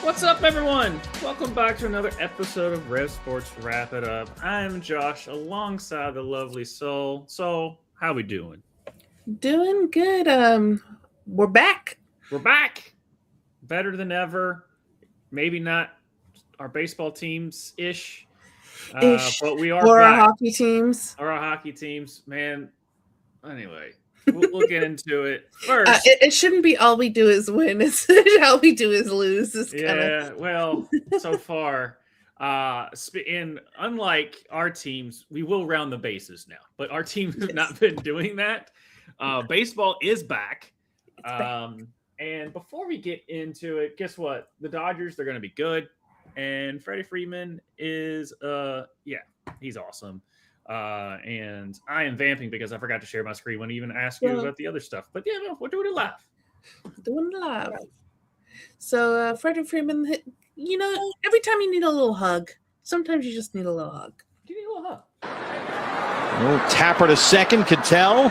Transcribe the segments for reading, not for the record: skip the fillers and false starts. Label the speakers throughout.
Speaker 1: What's up, everyone? Welcome back to another episode of Rev Sports Wrap It Up. I'm Josh, alongside the lovely Soul. So, how we doing?
Speaker 2: Doing good. We're back.
Speaker 1: We're back, better than ever. Maybe not our baseball teams ish, but we are
Speaker 2: or
Speaker 1: back.
Speaker 2: our hockey teams.
Speaker 1: Or our hockey teams, man. Anyway, we'll get into it first.
Speaker 2: It shouldn't be all we do is win. It's all we do is lose.
Speaker 1: Well, so far. And unlike our teams, we will round the bases now, but our teams have not been doing that. Baseball is back. And before we get into it, guess what? The Dodgers, they're going to be good. And Freddie Freeman is, he's awesome. And I am vamping because I forgot to share my screen when I even asked you about the other stuff. But yeah, no, we're doing it live.
Speaker 2: So Freddie Freeman, every time you need a little hug, sometimes you just need a little hug.
Speaker 1: You need a little hug.
Speaker 3: Little tapper to second, Cattell.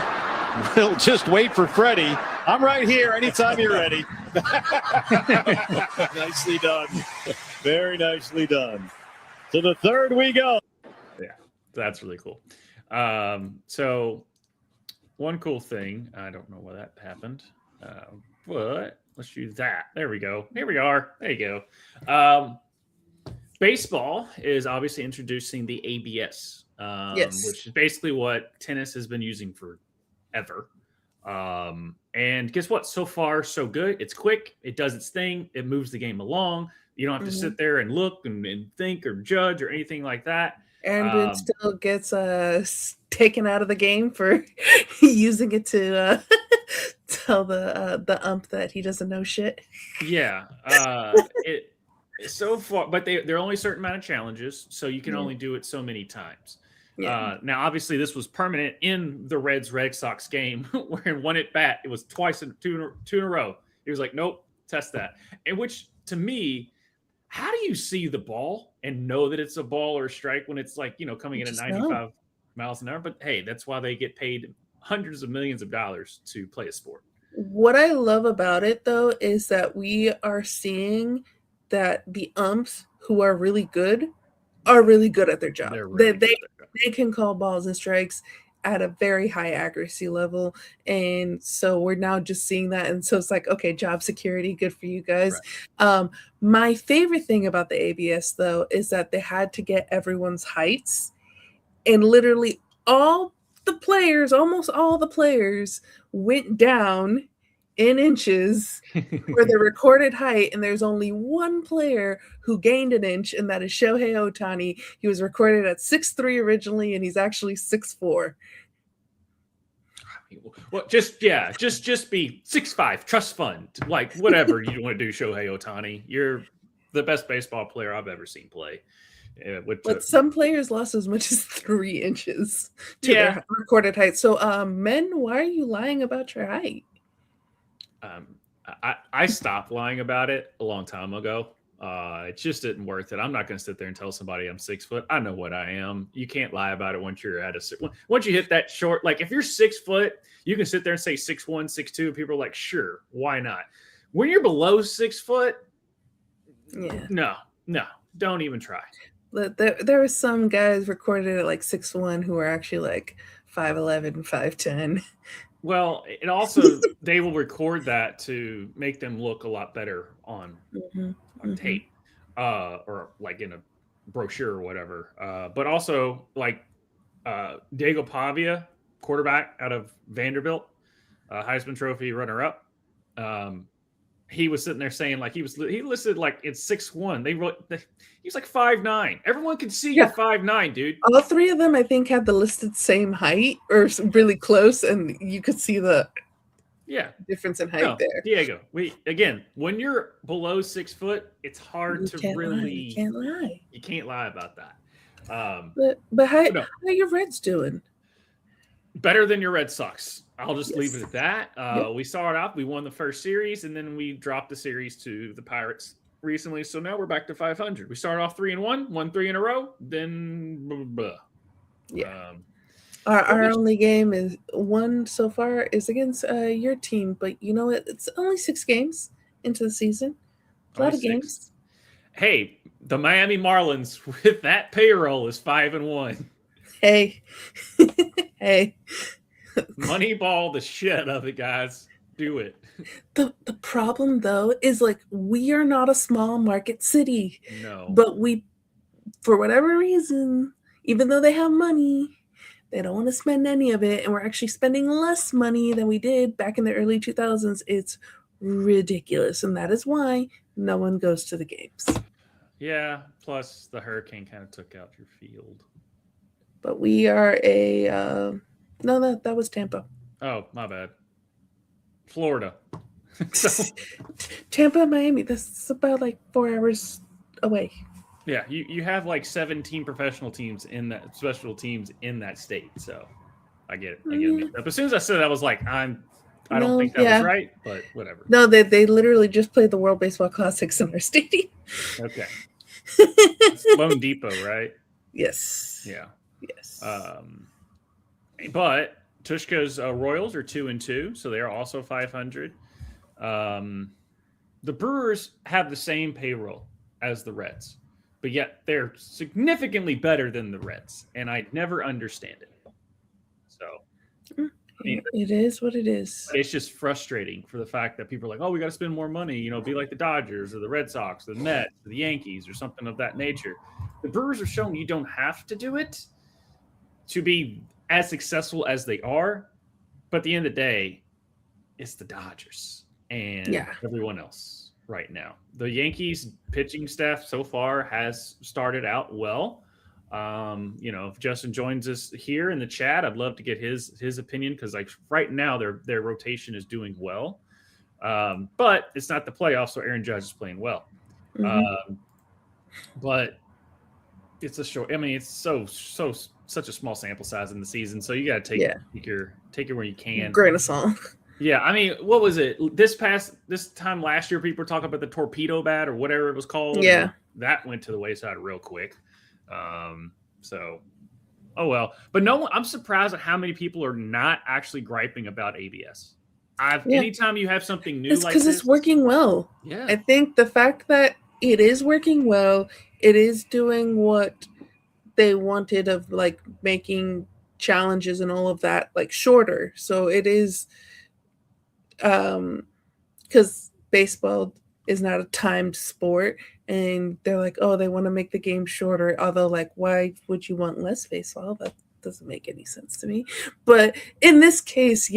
Speaker 3: We'll just wait for Freddie. I'm right here anytime you're ready. Nicely done. Very nicely done. To the third we go.
Speaker 1: Yeah, that's really cool. So one cool thing, I don't know why that happened, but let's use that. There we go. Here we are. There you go. Baseball is obviously introducing the ABS, which is basically what tennis has been using forever. And guess what? So far, so good. It's quick. It does its thing. It moves the game along. You don't have to sit there and look and think or judge or anything like that.
Speaker 2: And it still gets taken out of the game for using it to tell the ump that he doesn't know shit.
Speaker 1: Yeah. So far, but there are only a certain amount of challenges, so you can only do it so many times. Yeah. Now, obviously, this was permanent in the Red Sox game, where in one at bat, it was two in a row. He was like, nope, test that. And which, to me, how do you see the ball and know that it's a ball or a strike when it's like, coming in at 95 miles an hour? But hey, that's why they get paid hundreds of millions of dollars to play a sport.
Speaker 2: What I love about it, though, is that we are seeing that the umps who are really good at their job. They can call balls and strikes at a very high accuracy level. And so we're now just seeing that. And so it's like, okay, job security, good for you guys. Right. My favorite thing about the ABS, though, is that they had to get everyone's heights. And literally almost all the players went down in inches for the recorded height, and there's only one player who gained an inch, and that is Shohei Ohtani. He was recorded at 6'3" originally, and he's actually 6'4".
Speaker 1: Well, just be 6'5", trust fund, like whatever you want to do. Shohei Ohtani, you're the best baseball player I've ever seen play.
Speaker 2: But some players lost as much as 3 inches to their recorded height. So, men, why are you lying about your height?
Speaker 1: I stopped lying about it a long time ago. It just isn't worth it. I'm not going to sit there and tell somebody I'm 6 foot. I know what I am. You can't lie about it once you're once you hit that short. Like if you're 6 foot, you can sit there and say 6'1", 6'2", and people are like, sure, why not? When you're below 6 foot, no, don't even try.
Speaker 2: There were some guys recorded at like 6'1" who were actually like 5'11", 5'10".
Speaker 1: Well, it also they will record that to make them look a lot better on tape, or like in a brochure or whatever. But also like Diego Pavia, quarterback out of Vanderbilt, Heisman Trophy runner-up. He was sitting there saying like he listed like it's 6'1". He's like 5'9". Everyone can see you're 5'9", dude.
Speaker 2: All 3 of them, I think, had the listed same height or really close, and you could see the difference in height there.
Speaker 1: Diego, when you're below 6 foot, it's hard to really.
Speaker 2: You can't lie.
Speaker 1: You can't lie about that.
Speaker 2: But how are your Reds doing?
Speaker 1: Better than your Red Sox. I'll just leave it at that. We started off, we won the first series, and then we dropped the series to the Pirates recently. So now we're back to 500. We started off 3-1, won 3 in a row. Then,
Speaker 2: our only game is one so far is against your team, but you know what? It's only 6 games into the season. A lot of games.
Speaker 1: hey, the Miami Marlins with that payroll is 5-1.
Speaker 2: Hey, hey.
Speaker 1: Moneyball the shit of it, guys. Do it.
Speaker 2: The problem though is like we are not a small market city.
Speaker 1: No.
Speaker 2: But we, for whatever reason, even though they have money, they don't want to spend any of it, and we're actually spending less money than we did back in the early 2000s. It's ridiculous, and that is why no one goes to the games.
Speaker 1: Yeah, plus the hurricane kind of took out your field.
Speaker 2: But we are a no, that was Tampa.
Speaker 1: Oh, my bad. Florida.
Speaker 2: Tampa, Miami, that's about like 4 hours away.
Speaker 1: Yeah, you have like 17 professional teams in that special teams in that state, so I get it. I get it. But as soon as I said that, I was like, I don't think that was right, but whatever.
Speaker 2: No, they literally just played the World Baseball Classics in our stadium.
Speaker 1: Okay. It's Lone Depot, right?
Speaker 2: Yes.
Speaker 1: Yeah.
Speaker 2: Yes.
Speaker 1: But Tushka's Royals are 2-2, so they are also 500. The Brewers have the same payroll as the Reds, but yet they're significantly better than the Reds, and I never understand it. So I mean,
Speaker 2: it is what it is.
Speaker 1: It's just frustrating for the fact that people are like, oh, we got to spend more money, be like the Dodgers or the Red Sox or the Mets or the Yankees or something of that nature. The Brewers are showing you don't have to do it to be as successful as they are. But at the end of the day, it's the Dodgers and everyone else right now. The Yankees pitching staff so far has started out well. If Justin joins us here in the chat, I'd love to get his opinion, because like right now their rotation is doing well. But it's not the playoffs, so Aaron Judge is playing well.
Speaker 2: Mm-hmm.
Speaker 1: But it's a short. I mean, it's such a small sample size in the season, so you got to take it where you can.
Speaker 2: Grain of salt.
Speaker 1: Yeah, I mean, what was it? This time last year, people were talking about the torpedo bat or whatever it was called.
Speaker 2: Yeah,
Speaker 1: that went to the wayside real quick. So, oh well. But I'm surprised at how many people are not actually griping about ABS. Anytime you have something new,
Speaker 2: it's
Speaker 1: like
Speaker 2: because it's working well.
Speaker 1: Yeah,
Speaker 2: I think the fact that it is working well, it is doing what they wanted of like making challenges and all of that like shorter. So it is, because baseball is not a timed sport, and they're like, oh, they want to make the game shorter. Although, like, why would you want less baseball? That doesn't make any sense to me. But in this case,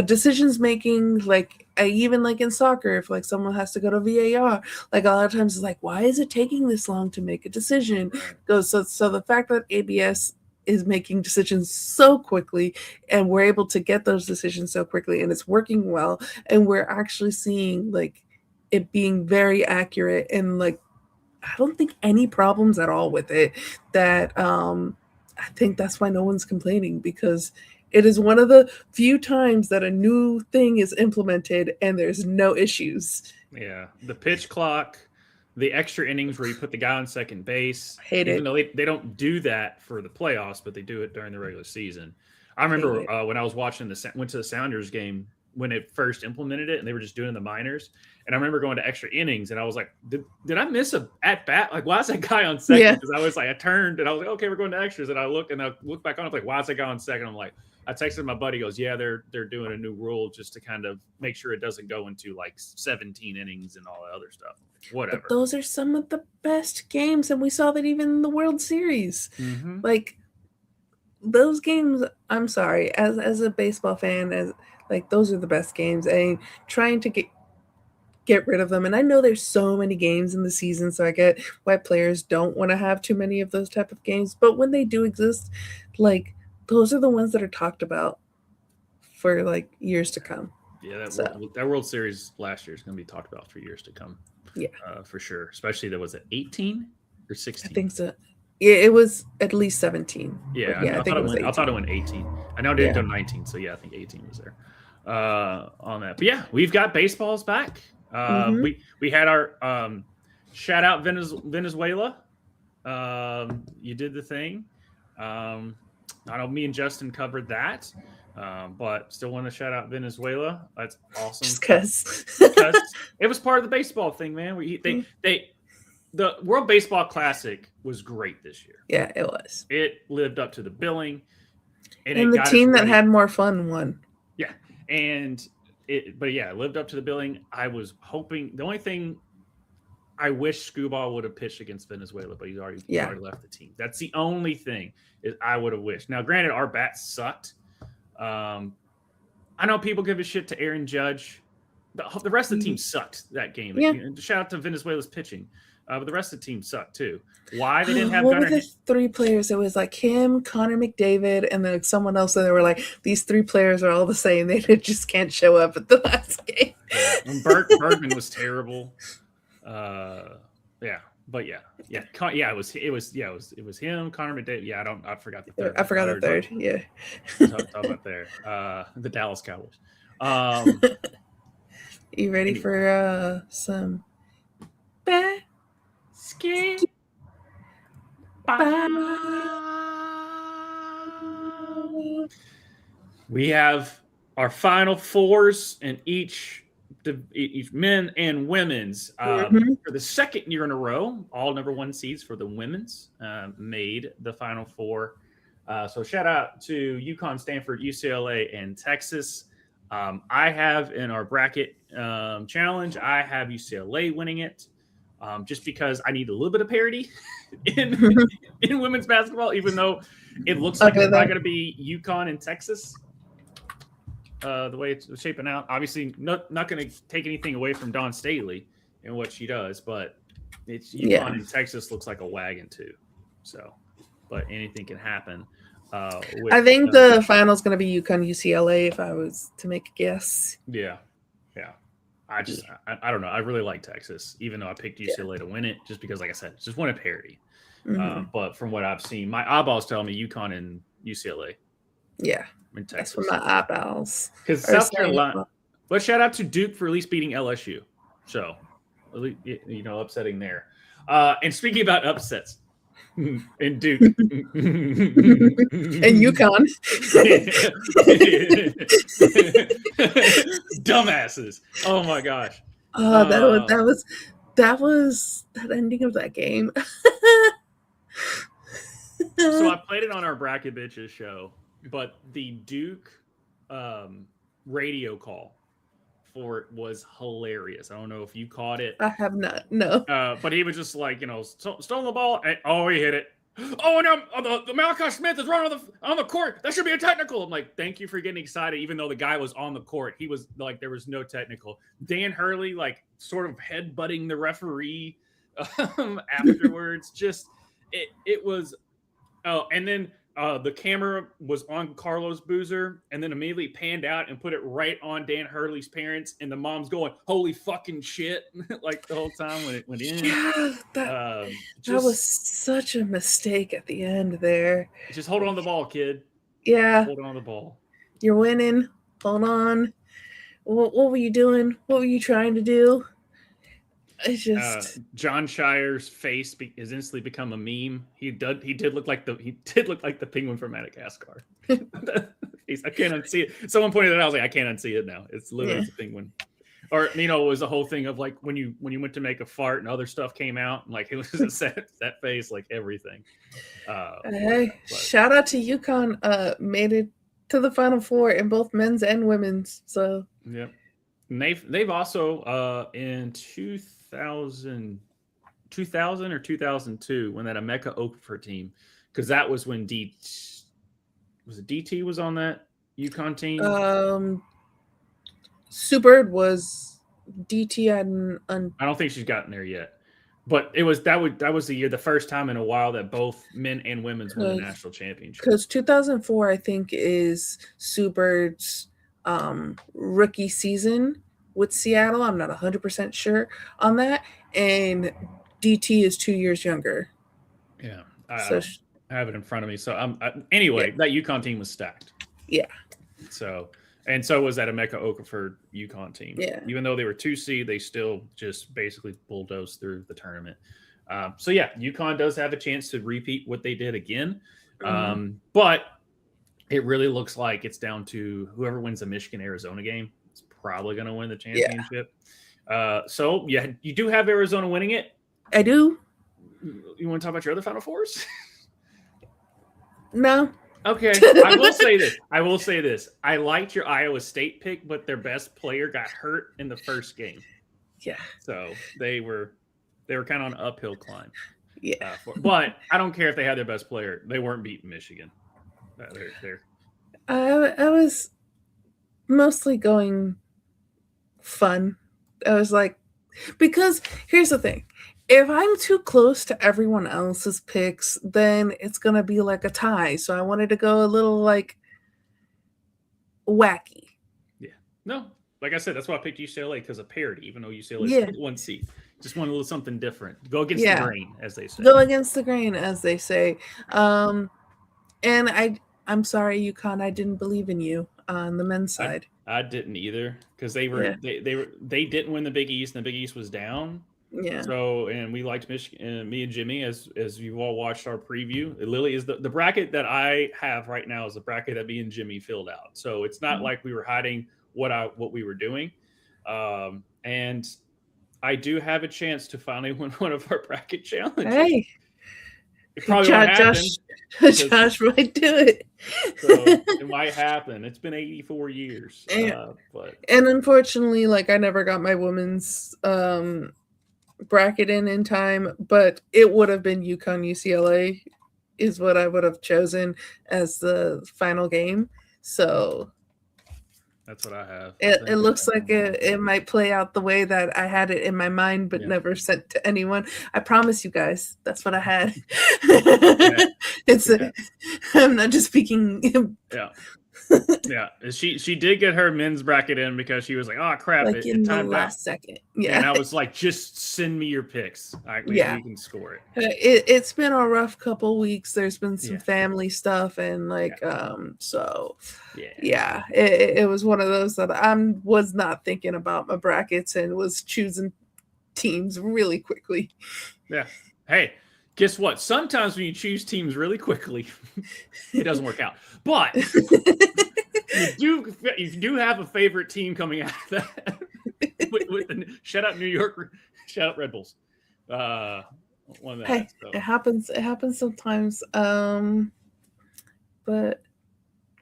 Speaker 2: decisions making, like even like in soccer, if like someone has to go to VAR, like a lot of times it's like, why is it taking this long to make a decision? So the fact that ABS is making decisions so quickly, and we're able to get those decisions so quickly, and it's working well, and we're actually seeing like it being very accurate, and like I don't think any problems at all with it. That I think that's why no one's complaining, because it is one of the few times that a new thing is implemented and there's no issues.
Speaker 1: Yeah, the pitch clock, the extra innings where you put the guy on second base.
Speaker 2: Even
Speaker 1: though they don't do that for the playoffs, but they do it during the regular season. I remember when I was watching went to the Sounders game when it first implemented it, and they were just doing the minors. And I remember going to extra innings, and I was like, did I miss a at bat? Like, why is that guy on second? Because I was like, I turned and I was like, okay, we're going to extras. And I look back on it, like, why is that guy on second? I'm like, I texted my buddy, goes, yeah, they're doing a new rule just to kind of make sure it doesn't go into like 17 innings and all that other stuff. Whatever.
Speaker 2: But those are some of the best games, and we saw that even in the World Series.
Speaker 1: Mm-hmm.
Speaker 2: Like those games, I'm sorry, as a baseball fan, as like those are the best games. And trying to get rid of them. And I know there's so many games in the season, so I get why players don't want to have too many of those type of games. But when they do exist, like those are the ones that are talked about for like years to come.
Speaker 1: Yeah, that World Series last year is going to be talked about for years to come.
Speaker 2: Yeah,
Speaker 1: for sure. Especially was it 18 or 16?
Speaker 2: I think so. Yeah, it was at least 17.
Speaker 1: Yeah, I thought it went 18. I know it didn't go 19, so yeah, I think 18 was there on that. But yeah, we've got baseballs back. We had our shout out Venezuela. You did the thing. I know me and Justin covered that, but still want to shout out Venezuela. That's awesome.
Speaker 2: Just because
Speaker 1: it was part of the baseball thing, man. the World Baseball Classic was great this year.
Speaker 2: Yeah, it was.
Speaker 1: It lived up to the billing.
Speaker 2: And the team that had more fun won.
Speaker 1: Yeah. It lived up to the billing. I was hoping the only thing I wish Screwball would have pitched against Venezuela, but he's already left the team. That's the only thing is I would have wished. Now, granted, our bats sucked. I know people give a shit to Aaron Judge. The rest of the team sucked that game.
Speaker 2: Yeah.
Speaker 1: Shout out to Venezuela's pitching. But the rest of the team sucked too. Why they didn't have
Speaker 2: what
Speaker 1: Gunnar?
Speaker 2: Were the 3 players? It was like him, Connor McDavid, and then someone else. And they were like, these 3 players are all the same. They just can't show up at the last game.
Speaker 1: Bergman was terrible. It was him, Connor McDavid. Yeah, I forgot the third.
Speaker 2: I forgot the third. Yeah.
Speaker 1: Talk about there. The Dallas Cowboys.
Speaker 2: You ready for some basket?
Speaker 1: We have our final fours in each men and women's. For the second year in a row, all number 1 seeds for the women's made the final four. So shout out to UConn, Stanford, UCLA, and Texas. I have in our bracket challenge, I have UCLA winning it. Just because I need a little bit of parity in women's basketball, even though it looks like it's not going to be UConn and Texas. The way it's shaping out, obviously not going to take anything away from Dawn Staley and what she does, but it's UConn and Texas looks like a wagon too. So, but anything can happen.
Speaker 2: I think the final is going to be UConn UCLA if I was to make a guess.
Speaker 1: Yeah. I don't know. I really like Texas, even though I picked UCLA to win it, just because, like I said, just wanted parity. But from what I've seen, my eyeballs tell me UConn and UCLA.
Speaker 2: Yeah,
Speaker 1: in Texas.
Speaker 2: That's what my eyeballs.
Speaker 1: Because South Carolina. But shout out to Duke for at least beating LSU. So, upsetting there. And speaking about upsets, and Duke
Speaker 2: and UConn.
Speaker 1: Dumbasses. Oh my gosh.
Speaker 2: That was that ending of that game.
Speaker 1: So I played it on our Bracket Bitches show, but the Duke radio call for it was hilarious. I don't know if you caught it.
Speaker 2: I have not. No.
Speaker 1: But he was just like, stolen the ball. And, he hit it. Oh, no, the Malachi Smith is running on the court. That should be a technical. I'm like, thank you for getting excited, even though the guy was on the court. He was like, there was no technical. Dan Hurley, like, sort of headbutting the referee afterwards. Just, it was. Oh, and then the camera was on Carlos Boozer and then immediately panned out and put it right on Dan Hurley's parents. And the mom's going, holy fucking shit, like the whole time when it went in.
Speaker 2: Yeah, that was such a mistake at the end there.
Speaker 1: Just hold on the ball, kid.
Speaker 2: Yeah.
Speaker 1: Hold on the ball.
Speaker 2: You're winning. Hold on. What were you doing? What were you trying to do? It's just
Speaker 1: John Shire's face has instantly become a meme. He did look like the penguin from Madagascar. I can't unsee it. Someone pointed it out. I was like, I can't unsee it now. It's literally the penguin. Or it was the whole thing of like when you went to make a fart and other stuff came out, and like it was just that face, like everything.
Speaker 2: Shout out to UConn. Made it to the Final Four in both men's and women's. So
Speaker 1: yep. And they've also in 2000 or 2002 when that Emeka Okafor team, because that was when DT was on that UConn team.
Speaker 2: Super was DT and
Speaker 1: I don't think she's gotten there yet, but that was the year, the first time in a while that both men and women's won the national championship.
Speaker 2: Because 2004 I think is Super's rookie season with Seattle. I'm not 100% sure on that. And DT is 2 years younger.
Speaker 1: Yeah. I have it in front of me. So that UConn team was stacked.
Speaker 2: Yeah.
Speaker 1: So was that Emeka Okafor UConn team.
Speaker 2: Yeah.
Speaker 1: Even though they were 2 seed, they still just basically bulldozed through the tournament. UConn does have a chance to repeat what they did again. But it really looks like it's down to whoever wins the Michigan-Arizona game. It's probably going to win the championship. You do have Arizona winning it.
Speaker 2: I do.
Speaker 1: You want to talk about your other Final Fours?
Speaker 2: No.
Speaker 1: Okay, I will say this. I liked your Iowa State pick, but their best player got hurt in the first game.
Speaker 2: Yeah.
Speaker 1: So they were kind of on an uphill climb.
Speaker 2: Yeah.
Speaker 1: But I don't care if they had their best player. They weren't beating Michigan. They're
Speaker 2: I was mostly going fun. I was like, because here's the thing. If I'm too close to everyone else's picks, then it's going to be like a tie. So I wanted to go a little like wacky.
Speaker 1: Yeah. No, like I said, that's why I picked UCLA, because of parity, even though UCLA is 1 seed. Just want a little something different. Go against the grain, as they say.
Speaker 2: Go against the grain, as they say. And I'm sorry, UConn, I didn't believe in you on the men's side.
Speaker 1: I didn't either, because they didn't win the Big East, and the Big East was down.
Speaker 2: Yeah.
Speaker 1: So, and we liked Michigan, me and Jimmy, as you've all watched our preview. It literally is the bracket that I have right now is the bracket that me and Jimmy filled out. So it's not like we were hiding what we were doing. And I do have a chance to finally win one of our bracket challenges.
Speaker 2: Hey,
Speaker 1: it probably won't happen.
Speaker 2: Josh might do it.
Speaker 1: So it might happen. It's been 84 years.
Speaker 2: And unfortunately, like, I never got my women's bracket in time, but it would have been UConn UCLA is what I would have chosen as the final game. So
Speaker 1: that's what I have.
Speaker 2: It looks like it might play out the way that I had it in my mind, but never sent to anyone. I promise you guys, that's what I had. I'm not just speaking.
Speaker 1: Yeah, she did get her men's bracket in because she was like, "Oh crap!"
Speaker 2: Like in the last second. Yeah,
Speaker 1: and I was like, "Just send me your picks. We can score it."
Speaker 2: It's been a rough couple weeks. There's been some family stuff, and it was one of those that I was not thinking about my brackets and was choosing teams really quickly.
Speaker 1: Yeah. Hey, guess what? Sometimes when you choose teams really quickly, it doesn't work out. But you do have a favorite team coming out of that. with the shout out New York, shout out Red Bulls. One of that,
Speaker 2: hey, so. It happens sometimes. But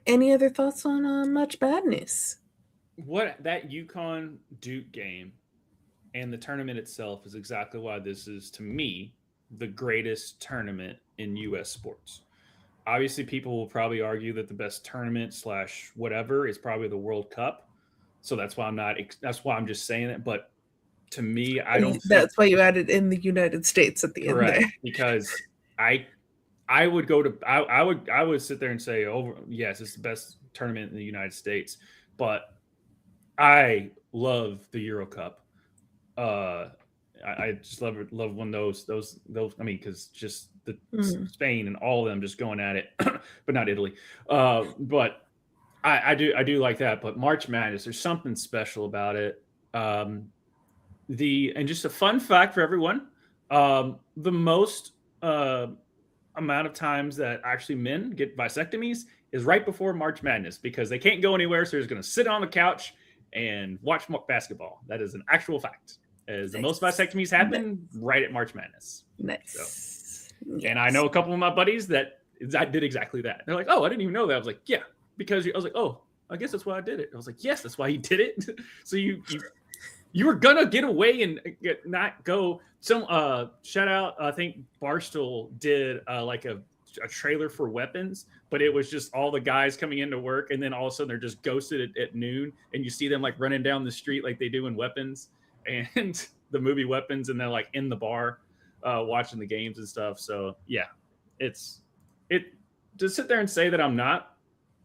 Speaker 2: any other thoughts on Much Badness?
Speaker 1: What that UConn Duke game and the tournament itself is exactly why this is, to me, the greatest tournament in U.S. sports. Obviously, people will probably argue that the best tournament / whatever is probably the World Cup. So that's why I'm just saying it. But to me, I don't.
Speaker 2: That's why you added in the United States at the end there.
Speaker 1: Because I would go to I would sit there and say, yes, it's the best tournament in the United States. But I love the Euro Cup. I just love when those. I mean, because just the Spain and all of them just going at it, but not Italy. But I do like that. But March Madness, there's something special about it. And just a fun fact for everyone: the most amount of times that actually men get vasectomies is right before March Madness, because they can't go anywhere, so they're just going to sit on the couch and watch basketball. That is an actual fact. As the most vasectomies happen right at March Madness.
Speaker 2: Nice.
Speaker 1: So, and I know a couple of my buddies that did exactly that. They're like, "Oh, I didn't even know that." I was like, "Yeah," because I was like, "Oh, I guess that's why I did it." I was like, "Yes, that's why you did it." So you were gonna get away and not go. Some shout out. I think Barstool did like a trailer for weapons, but it was just all the guys coming into work, and then all of a sudden they're just ghosted at noon, and you see them like running down the street like they do in Weapons. And the movie Weapons, and they're like in the bar watching the games and stuff. So yeah, it to sit there and say that I'm not,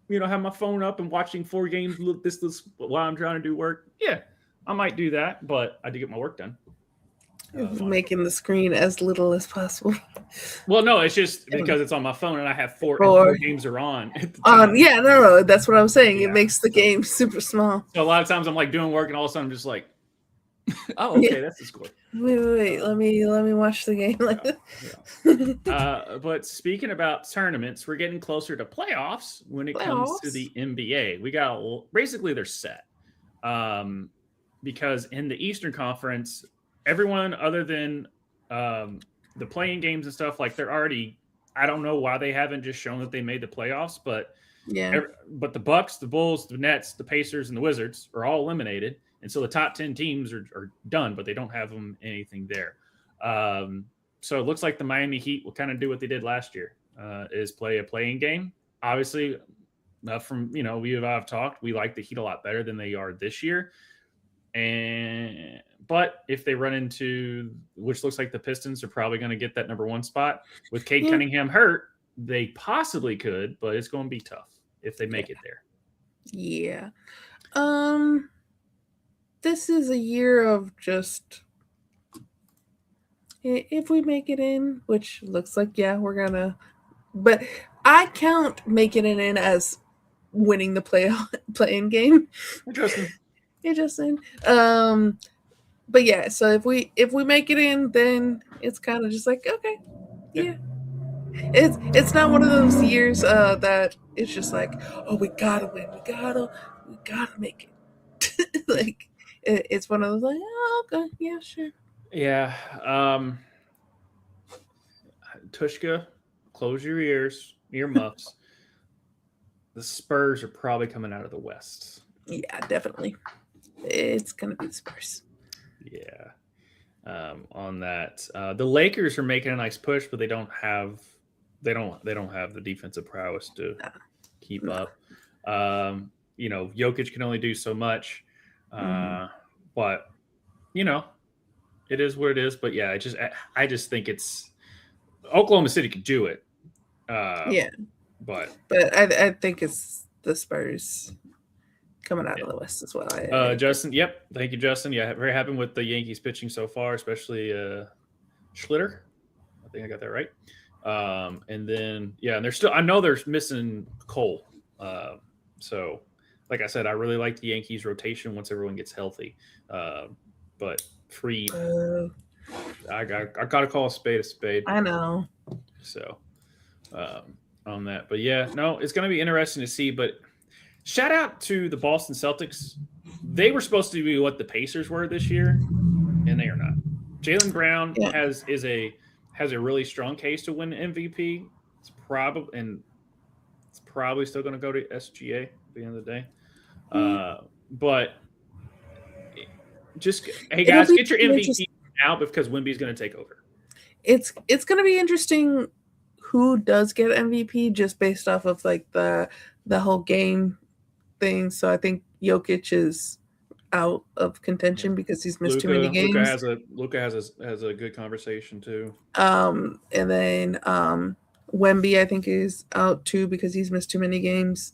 Speaker 1: have my phone up and watching 4 games this while I'm trying to do work. Yeah, I might do that, but I do get my work done.
Speaker 2: Making the screen as little as possible.
Speaker 1: Well, no, it's just because it's on my phone and I have 4 games are on.
Speaker 2: Yeah, no, that's what I was saying. Yeah. It makes the game super small.
Speaker 1: So a lot of times I'm like doing work and all of a sudden I'm just like, oh, okay, that's the score.
Speaker 2: Wait. Let me watch the game.
Speaker 1: But speaking about tournaments, we're getting closer to playoffs when it comes to the NBA. We got basically they're set. Because in the Eastern Conference, everyone other than the playing games and stuff, like they're already. I don't know why they haven't just shown that they made the playoffs, but but the Bucks, the Bulls, the Nets, the Pacers, and the Wizards are all eliminated, and so the top 10 teams are done, but they don't have them anything there. So it looks like the Miami Heat will kind of do what they did last year, is play a playing game. Obviously, from we have talked, we like the Heat a lot better than they are this year. But if they run into, which looks like the Pistons are probably going to get that number 1 spot with Cade Cunningham hurt, they possibly could, but it's going to be tough if they make it there.
Speaker 2: Yeah. This is a year of just, if we make it in, which looks like, we're going to, but I count making it in as winning the play-in game.
Speaker 1: Interesting.
Speaker 2: Interesting. But yeah, so if we make it in, then it's kind of just like, okay, yeah. It's not one of those years that it's just like, oh, we gotta win, we gotta make it. Like it's one of those like, oh, okay, yeah, sure.
Speaker 1: Yeah. Tushka, close your earmuffs. The Spurs are probably coming out of the West.
Speaker 2: Yeah, definitely. It's gonna be the Spurs.
Speaker 1: Yeah. On that, the Lakers are making a nice push, but they don't have the defensive prowess to keep up. Jokic can only do so much, but it is what it is. But yeah, I just think it's Oklahoma City could do it. But
Speaker 2: I think it's the Spurs coming out of the West as well.
Speaker 1: Justin, yep. Thank you, Justin. Yeah, very happy with the Yankees pitching so far, especially Schlitter. I think I got that right. And then, and I know they're missing Cole. So, like I said, I really like the Yankees rotation once everyone gets healthy. But Fried, I got to call a spade a spade.
Speaker 2: I know.
Speaker 1: So, on that. But yeah, no, it's going to be interesting to see. But shout out to the Boston Celtics. They were supposed to be what the Pacers were this year, and they are not. Jaylen Brown has a really strong case to win MVP. It's probably still going to go to SGA at the end of the day. But just hey guys, get your MVP now because Wemby's going to take over.
Speaker 2: It's going to be interesting who does get MVP just based off of like the whole game thing. So I think Jokic is out of contention because he's missed too many games.
Speaker 1: Luka has a good conversation too.
Speaker 2: And then Wemby I think is out too because he's missed too many games.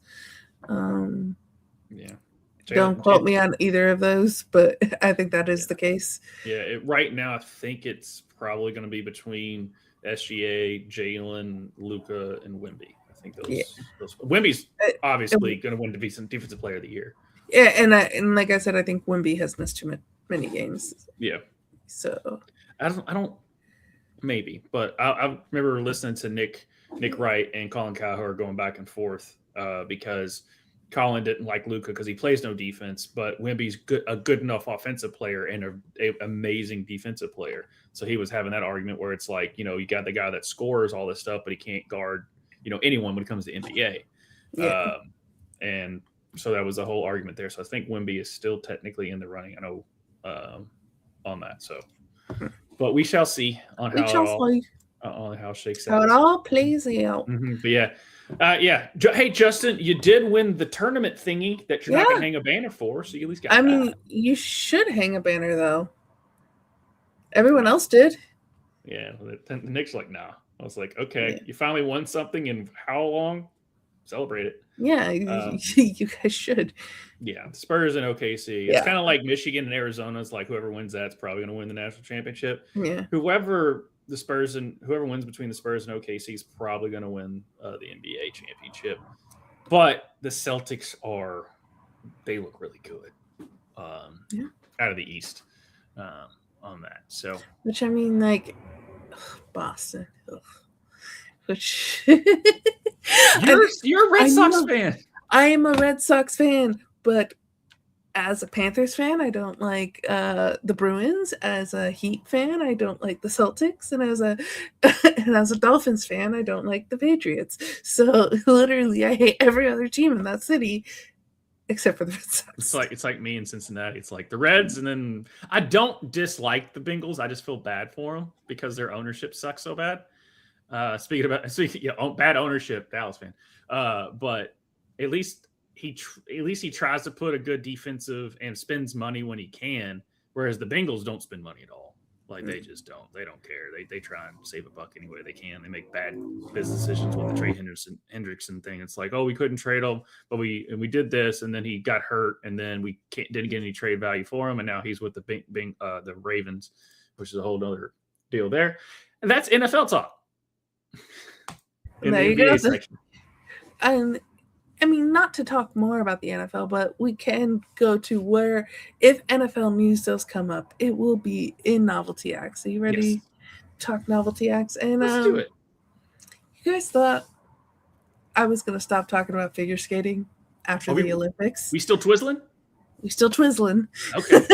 Speaker 2: Don't quote me on either of those, but I think that is the case.
Speaker 1: Yeah, right now I think it's probably going to be between SGA, Jalen, Luka, and Wemby. I think those Wemby's obviously going to win defensive player of the year.
Speaker 2: Yeah, and like I said, I think Wemby has missed too many games.
Speaker 1: Yeah.
Speaker 2: So
Speaker 1: I don't maybe, but I remember listening to Nick Wright and Colin Cowherd going back and forth because Colin didn't like Luka because he plays no defense, but Wemby's a good enough offensive player and an amazing defensive player. So he was having that argument where it's like, you got the guy that scores all this stuff, but he can't guard, anyone when it comes to NBA.
Speaker 2: Yeah.
Speaker 1: And so that was the whole argument there. So I think Wemby is still technically in the running. I know on that. So, but we shall see on how it shakes out.
Speaker 2: How it all plays out.
Speaker 1: Mm-hmm. But hey, Justin, you did win the tournament thingy that you're not going to hang a banner for, so you at least got.
Speaker 2: I mean, you should hang a banner though. Everyone else did.
Speaker 1: Yeah, the Knicks like, nah. I was like, okay, you finally won something in how long? Celebrate it.
Speaker 2: Yeah, you guys should.
Speaker 1: Yeah, Spurs and OKC. It's kind of like Michigan and Arizona. It's like whoever wins that's probably going to win the national championship.
Speaker 2: Yeah.
Speaker 1: Whoever wins between the Spurs and OKC is probably going to win the NBA championship. But the Celtics they look really good out of the East on that. So,
Speaker 2: which I mean, like Boston. Which
Speaker 1: you're a Red Sox fan.
Speaker 2: I am a Red Sox fan, but as a Panthers fan, I don't like the Bruins. As a Heat fan, I don't like the Celtics, and as a Dolphins fan, I don't like the Patriots. So literally, I hate every other team in that city except for the Red Sox.
Speaker 1: It's like me in Cincinnati. It's like the Reds, and then I don't dislike the Bengals. I just feel bad for them because their ownership sucks so bad. Speaking bad ownership, Dallas fan. But at least he tries to put a good defensive and spends money when he can. Whereas the Bengals don't spend money at all. Like they just don't. They don't care. They try and save a buck any way they can. They make bad business decisions with the Trey Hendrickson thing. It's like, oh, we couldn't trade him, but we did this, and then he got hurt, and then we didn't get any trade value for him, and now he's with the Ravens, which is a whole other deal there. And that's NFL talk.
Speaker 2: There you go. And I mean, not to talk more about the NFL, but we can go to where, if NFL news does come up, it will be in Novelty Acts. Are you ready?
Speaker 1: Yes.
Speaker 2: To talk Novelty Acts? And
Speaker 1: let's do it.
Speaker 2: You guys thought I was going to stop talking about figure skating after the Olympics?
Speaker 1: We still twizzling?
Speaker 2: We still twizzling.
Speaker 1: Okay.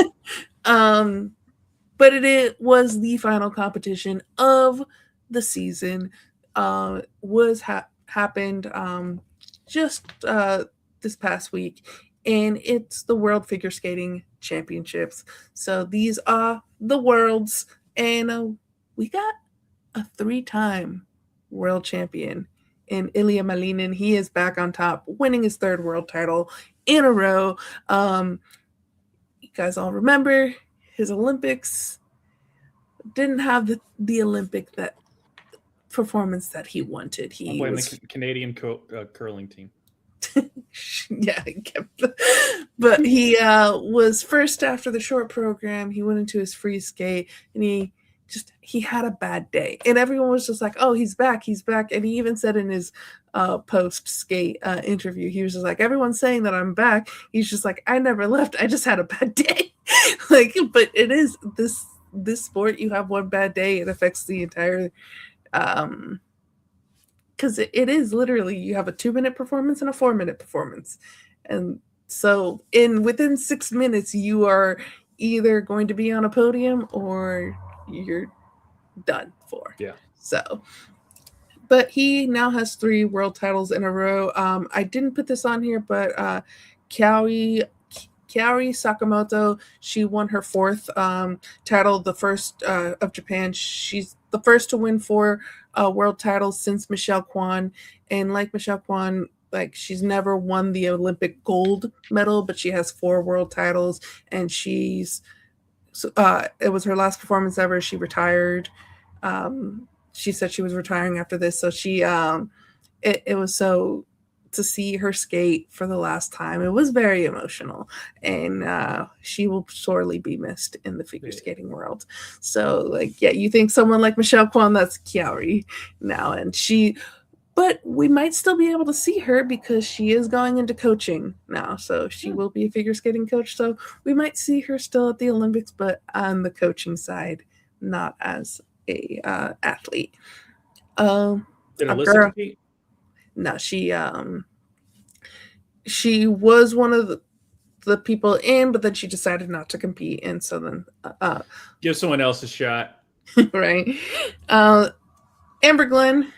Speaker 2: But it was the final competition of the season. Happened just this past week, and it's the World Figure Skating Championships. So these are the worlds, and we got a 3-time world champion in Ilya Malinin. He is back on top, winning his 3rd world title in a row. You guys all remember his Olympics didn't have the Olympic that performance that he wanted. He was
Speaker 1: the Canadian curling team.
Speaker 2: Yeah, but he was first after the short program. He went into his free skate, and he had a bad day, and everyone was just like, "Oh, he's back!" And he even said in his post skate interview, he was just like, "Everyone's saying that I'm back." He's just like, "I never left. I just had a bad day." But it is this sport. You have one bad day, it affects the entire. Because it is literally, you have a 2-minute performance and a 4-minute performance, and so within 6 minutes you are either going to be on a podium or you're done for.
Speaker 1: Yeah.
Speaker 2: So, but he now has 3 world titles in a row. I didn't put this on here, but Kaori Sakamoto, she won her 4th title, the first of Japan. She's the first to win 4 world titles since Michelle Kwan. And like Michelle Kwan, she's never won the Olympic gold medal, but she has 4 world titles, and it was her last performance ever. She retired. She said she was retiring after this, so she it was so to see her skate for the last time. It was very emotional, and she will sorely be missed in the figure skating world. So, you think someone like Michelle Kwan, that's Kaori now, but we might still be able to see her because she is going into coaching now. So she will be a figure skating coach. So we might see her still at the Olympics, but on the coaching side, not as a athlete.
Speaker 1: Did Alyssa compete?
Speaker 2: No, she was one of the people in, but then she decided not to compete, and so then
Speaker 1: give someone else a shot.
Speaker 2: Right. Amber Glenn,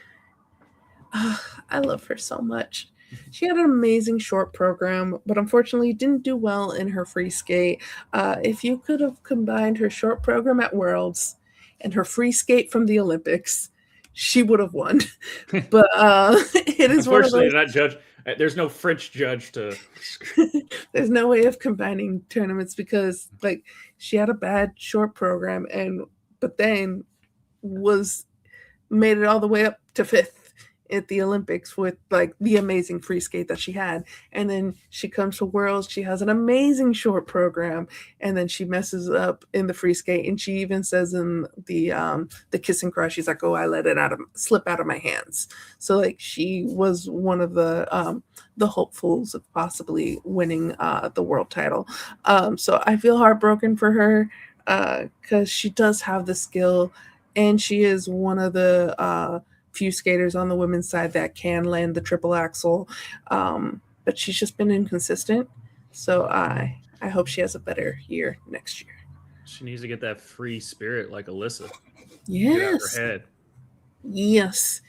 Speaker 2: I love her so much. She had an amazing short program, but unfortunately didn't do well in her free skate. If you could have combined her short program at Worlds and her free skate from the Olympics, she would have won. But it is
Speaker 1: unfortunately not judge. There's no French judge to.
Speaker 2: There's no way of combining tournaments because she had a bad short program, but then made it all the way up to 5th at the Olympics with the amazing free skate that she had. And then she comes to Worlds, she has an amazing short program, and then she messes up in the free skate. And she even says in the kiss and cry, she's like, "Oh, I let it slip out of my hands." So she was one of the hopefuls of possibly winning the world title. So I feel heartbroken for her because she does have the skill, and she is one of the few skaters on the women's side that can land the triple axel, but she's just been inconsistent. So I hope she has a better year next year.
Speaker 1: She needs to get that free spirit like Alyssa.
Speaker 2: Yes.
Speaker 1: Get out of her head.
Speaker 2: Yes.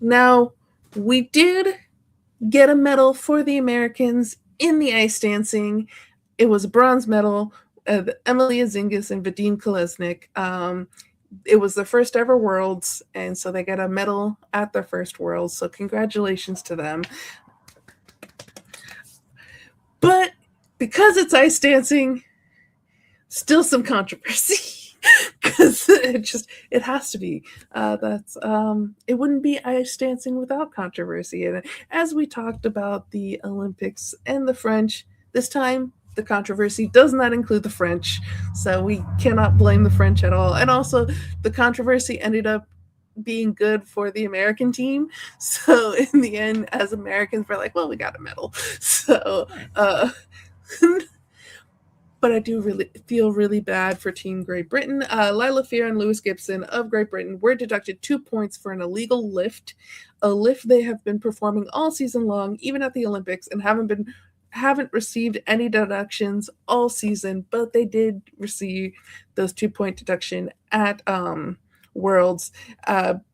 Speaker 2: Now, we did get a medal for the Americans in the ice dancing. It was a bronze medal. Emilia Zingis and Vadim Kolesnik. It was their first ever Worlds, and so they got a medal at their first Worlds. So congratulations to them. But because it's ice dancing, still some controversy. Because it has to be. It wouldn't be ice dancing without controversy. And as we talked about the Olympics and the French, this time the controversy does not include the French, so we cannot blame the French at all. And also, the controversy ended up being good for the American team. So in the end, as Americans, we're like, well, we got a medal. So, but I do really feel really bad for Team Great Britain. Lila Fear and Lewis Gibson of Great Britain were deducted 2 points for an illegal lift, a lift they have been performing all season long, even at the Olympics, and haven't received any deductions all season, but they did receive those 2 point deduction at Worlds.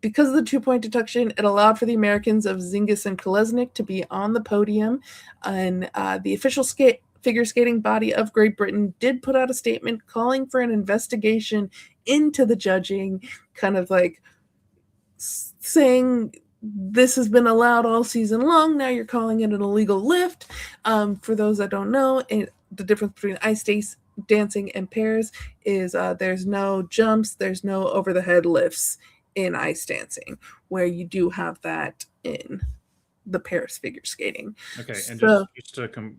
Speaker 2: Because of the 2 point deduction, it allowed for the Americans of Zingis and Kolesnik to be on the podium, and the official figure skating body of Great Britain did put out a statement calling for an investigation into the judging, kind of like saying this has been allowed all season long. Now you're calling it an illegal lift. For those that don't know, the difference between ice dancing and pairs is there's no jumps, there's no over the head lifts in ice dancing, where you do have that in the pairs figure skating.
Speaker 1: Okay, and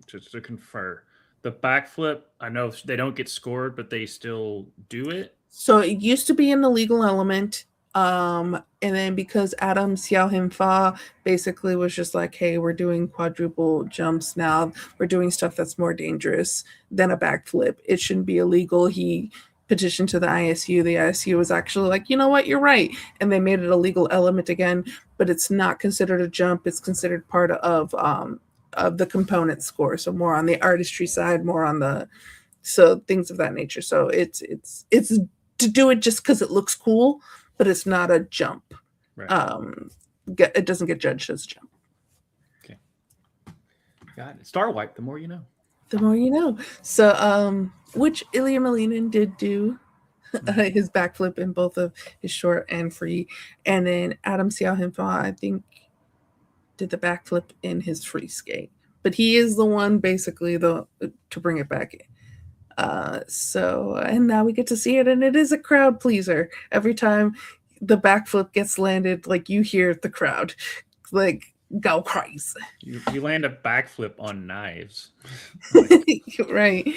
Speaker 1: just to confer, the backflip, I know they don't get scored, but they still do it.
Speaker 2: So it used to be an illegal element. And then because Adam Xiao Fa basically was just like, hey, we're doing quadruple jumps now. We're doing stuff that's more dangerous than a backflip. It shouldn't be illegal. He petitioned to the ISU. The ISU was actually like, you know what, you're right. And they made it a legal element again, but it's not considered a jump. It's considered part of the component score. So more on the artistry side, more on so things of that nature. So it's to do it just because it looks cool, but it's not a jump.
Speaker 1: Right.
Speaker 2: It doesn't get judged as a jump.
Speaker 1: Okay. Got it. Star wipe, the more you know.
Speaker 2: The more you know. So, which Ilya Malinin did do his backflip in both of his short and free. And then Adam Xiao I think, did the backflip in his free skate. But he is the one basically to bring it back in. And now we get to see it, and it is a crowd pleaser. Every time the backflip gets landed, like, you hear the crowd like go crazy.
Speaker 1: You land a backflip on knives.
Speaker 2: Right.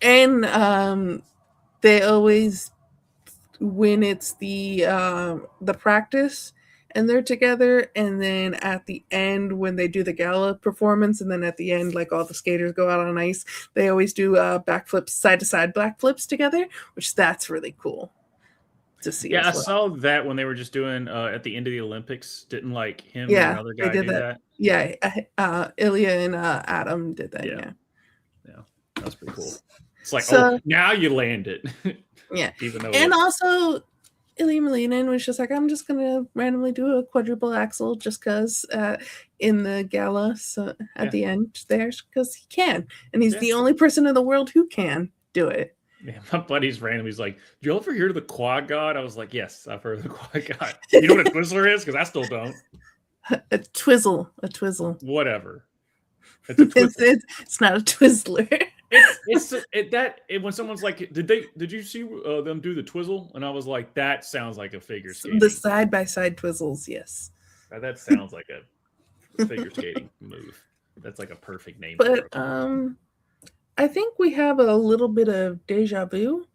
Speaker 2: And they always, when it's the practice and they're together, and then at the end when they do the gala performance, and then at the end, like, all the skaters go out on ice, they always do backflips, side to side backflips together, which that's really cool to see.
Speaker 1: Yeah, I saw that when they were just doing at the end of the Olympics. Didn't like him
Speaker 2: and
Speaker 1: another guy do that?
Speaker 2: Yeah, Ilya and Adam did that. Yeah,
Speaker 1: that's pretty cool. It's like, oh, now you land it.
Speaker 2: Yeah.
Speaker 1: Even though
Speaker 2: also Ilya Malinin was just like, I'm just gonna randomly do a quadruple axel just because in the gala, so at the end there, because he can, and he's the only person in the world who can do it.
Speaker 1: Yeah, my buddy's random. He's like, "Did you ever hear of the quad god?" I was like, "Yes, I've heard of the quad god." You know what a Twizzler is? Because I still don't.
Speaker 2: A twizzle.
Speaker 1: Whatever. It's a Twizzler.
Speaker 2: It's not a Twizzler.
Speaker 1: When someone's like, did you see them do the twizzle? And I was like, that sounds like a figure skating.
Speaker 2: The side by side twizzles, yes.
Speaker 1: That sounds like a figure skating move. That's like a perfect name.
Speaker 2: But I think we have a little bit of deja vu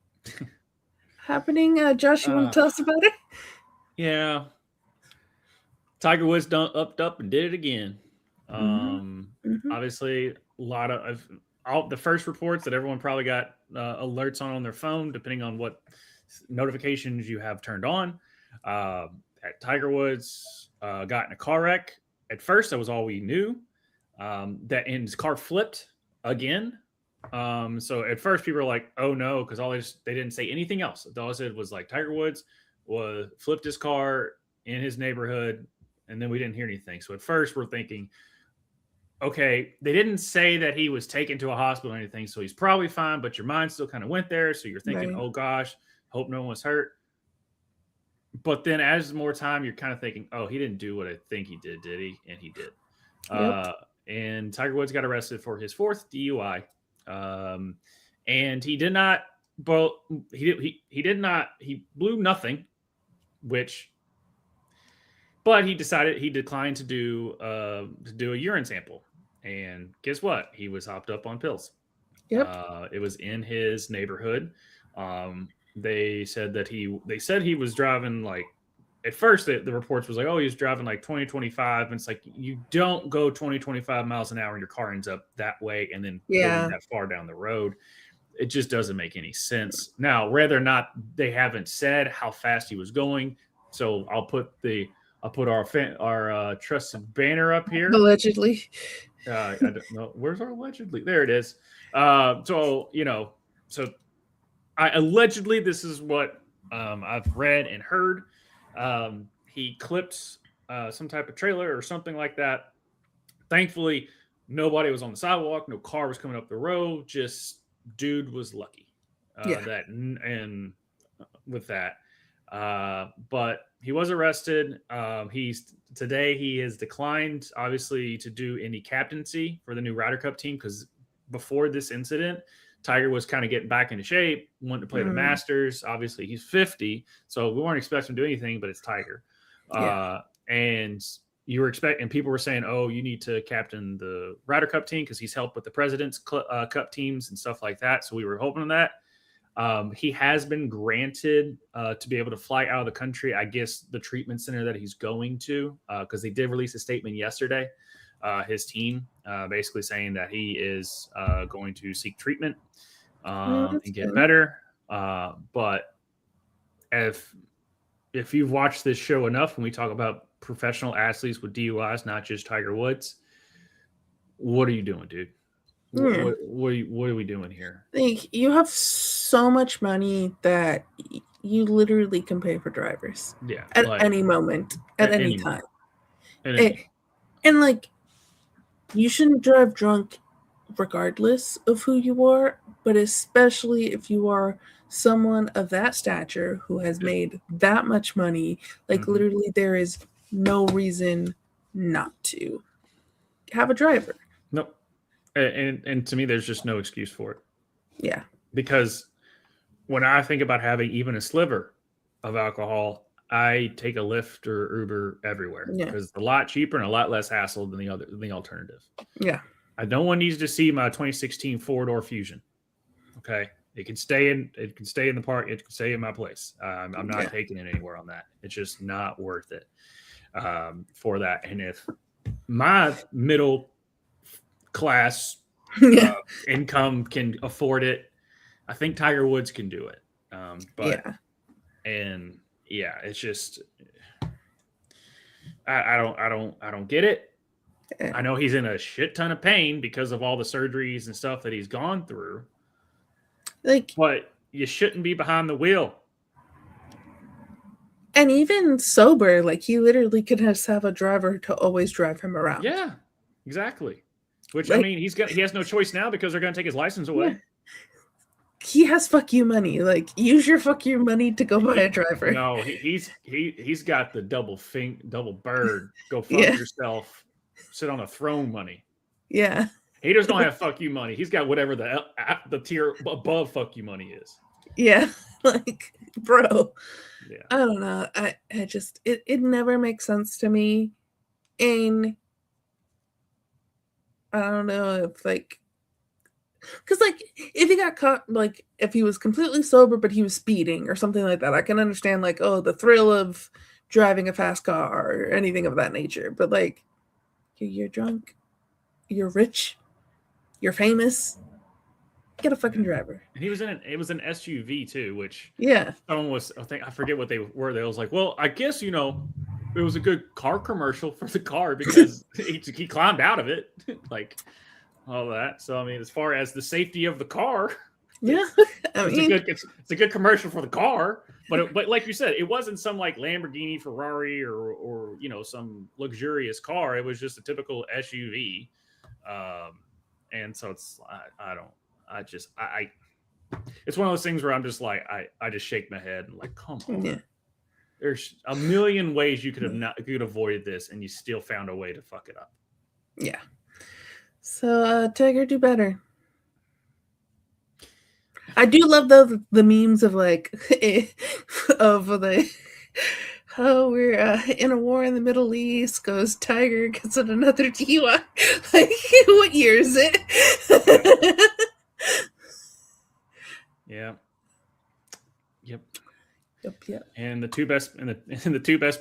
Speaker 2: happening. Josh, you want to tell us about it?
Speaker 1: Yeah. Tiger Woods upped up and did it again. Obviously, a lot of all the first reports that everyone probably got alerts on their phone, depending on what notifications you have turned on. Tiger Woods got in a car wreck. At first, that was all we knew. And his car flipped again. So at first people were like, "Oh no," because they didn't say anything else. All I said was like Tiger Woods flipped his car in his neighborhood, and then we didn't hear anything. So at first we're thinking, okay, they didn't say that he was taken to a hospital or anything, so he's probably fine. But your mind still kind of went there, so you're thinking,
Speaker 2: Right.
Speaker 1: "Oh gosh, hope no one was hurt." But then as more time, you're kind of thinking, "Oh, he didn't do what I think he did he?" And he did.
Speaker 2: Yep.
Speaker 1: And Tiger Woods got arrested for his 4th DUI. And he did not, but he did not, he blew nothing, but he declined to do a urine sample. And guess what? He was hopped up on pills.
Speaker 2: Yep.
Speaker 1: It was in his neighborhood. They said he was driving like, at first the reports was like, oh, he was driving like 20, 25. And it's like, you don't go 20, 25 miles an hour and your car ends up that way and then going that far down the road. It just doesn't make any sense. Now, whether or not they haven't said how fast he was going. So I'll put our trusted banner up here.
Speaker 2: Allegedly.
Speaker 1: I don't know. Where's our allegedly? There it is. So allegedly, this is what I've read and heard. He clipped some type of trailer or something like that. Thankfully, nobody was on the sidewalk. No car was coming up the road. Just dude was lucky. With that. But he was arrested. Today he has declined, obviously, to do any captaincy for the new Ryder Cup team because before this incident, Tiger was kind of getting back into shape, wanting to play the Masters. Obviously, he's 50, so we weren't expecting him to do anything, but it's Tiger. And you were expecting, people were saying, oh, you need to captain the Ryder Cup team because he's helped with the President's Cup teams and stuff like that. So we were hoping on that. He has been granted to be able to fly out of the country, I guess the treatment center that he's going to, because they did release a statement yesterday, his team, basically saying that he is going to seek treatment and get better. But if you've watched this show enough, when we talk about professional athletes with DUIs, not just Tiger Woods, what are you doing, dude? What are we doing here?
Speaker 2: Like, you have so much money that you literally can pay for drivers.
Speaker 1: Yeah,
Speaker 2: at any moment, at any time. And like, you shouldn't drive drunk regardless of who you are, but especially if you are someone of that stature who has made that much money. Like, literally, there is no reason not to have a driver.
Speaker 1: Nope. And to me, there's just no excuse for it.
Speaker 2: Yeah.
Speaker 1: Because when I think about having even a sliver of alcohol, I take a Lyft or Uber everywhere because it's a lot cheaper and a lot less hassle than the alternative.
Speaker 2: Yeah.
Speaker 1: No one needs to see my 2016 4-door Fusion. Okay. It can stay in the park. It can stay in my place. I'm not taking it anywhere on that. It's just not worth it for that. And if my middle class income can afford it, I think Tiger Woods can do it. It's just I don't get it. I know he's in a shit ton of pain because of all the surgeries and stuff that he's gone through. But you shouldn't be behind the wheel.
Speaker 2: And even sober, like, he literally could just have a driver to always drive him around.
Speaker 1: Yeah, exactly. Which, I mean, he has no choice now because they're going to take his license away.
Speaker 2: Yeah. He has fuck you money. Like, use your fuck you money to go buy a driver.
Speaker 1: No, he's got the double bird. Go fuck yourself. Sit on a throne money.
Speaker 2: Yeah.
Speaker 1: He just don't have fuck you money. He's got whatever the tier above fuck you money is.
Speaker 2: Yeah. Like, bro.
Speaker 1: Yeah.
Speaker 2: I don't know. I just, it never makes sense to me. And I don't know if, like, because, like, if he got caught, like, if he was completely sober but he was speeding or something like that, I can understand, like, oh, the thrill of driving a fast car or anything of that nature. But, like, you're drunk, you're rich, you're famous, get a fucking driver.
Speaker 1: And it was an SUV too, which someone was, I forget what they were. They was like, well, I guess, it was a good car commercial for the car because he climbed out of it. Like, all that. So I mean, as far as the safety of the car,
Speaker 2: Yeah,
Speaker 1: it's a good commercial for the car. But like you said, it wasn't some like Lamborghini, Ferrari, or some luxurious car. It was just a typical SUV. And so it's it's one of those things where I'm just like I just shake my head and like, come on.
Speaker 2: yeah.
Speaker 1: There's a million ways you could have avoided this, and you still found a way to fuck it up.
Speaker 2: Yeah. So Tiger, do better. I do love the memes of like of the we're in a war in the Middle East. Goes Tiger gets in another DUI. Like, what year is it?
Speaker 1: Yeah. Yep.
Speaker 2: Yep.
Speaker 1: And the two best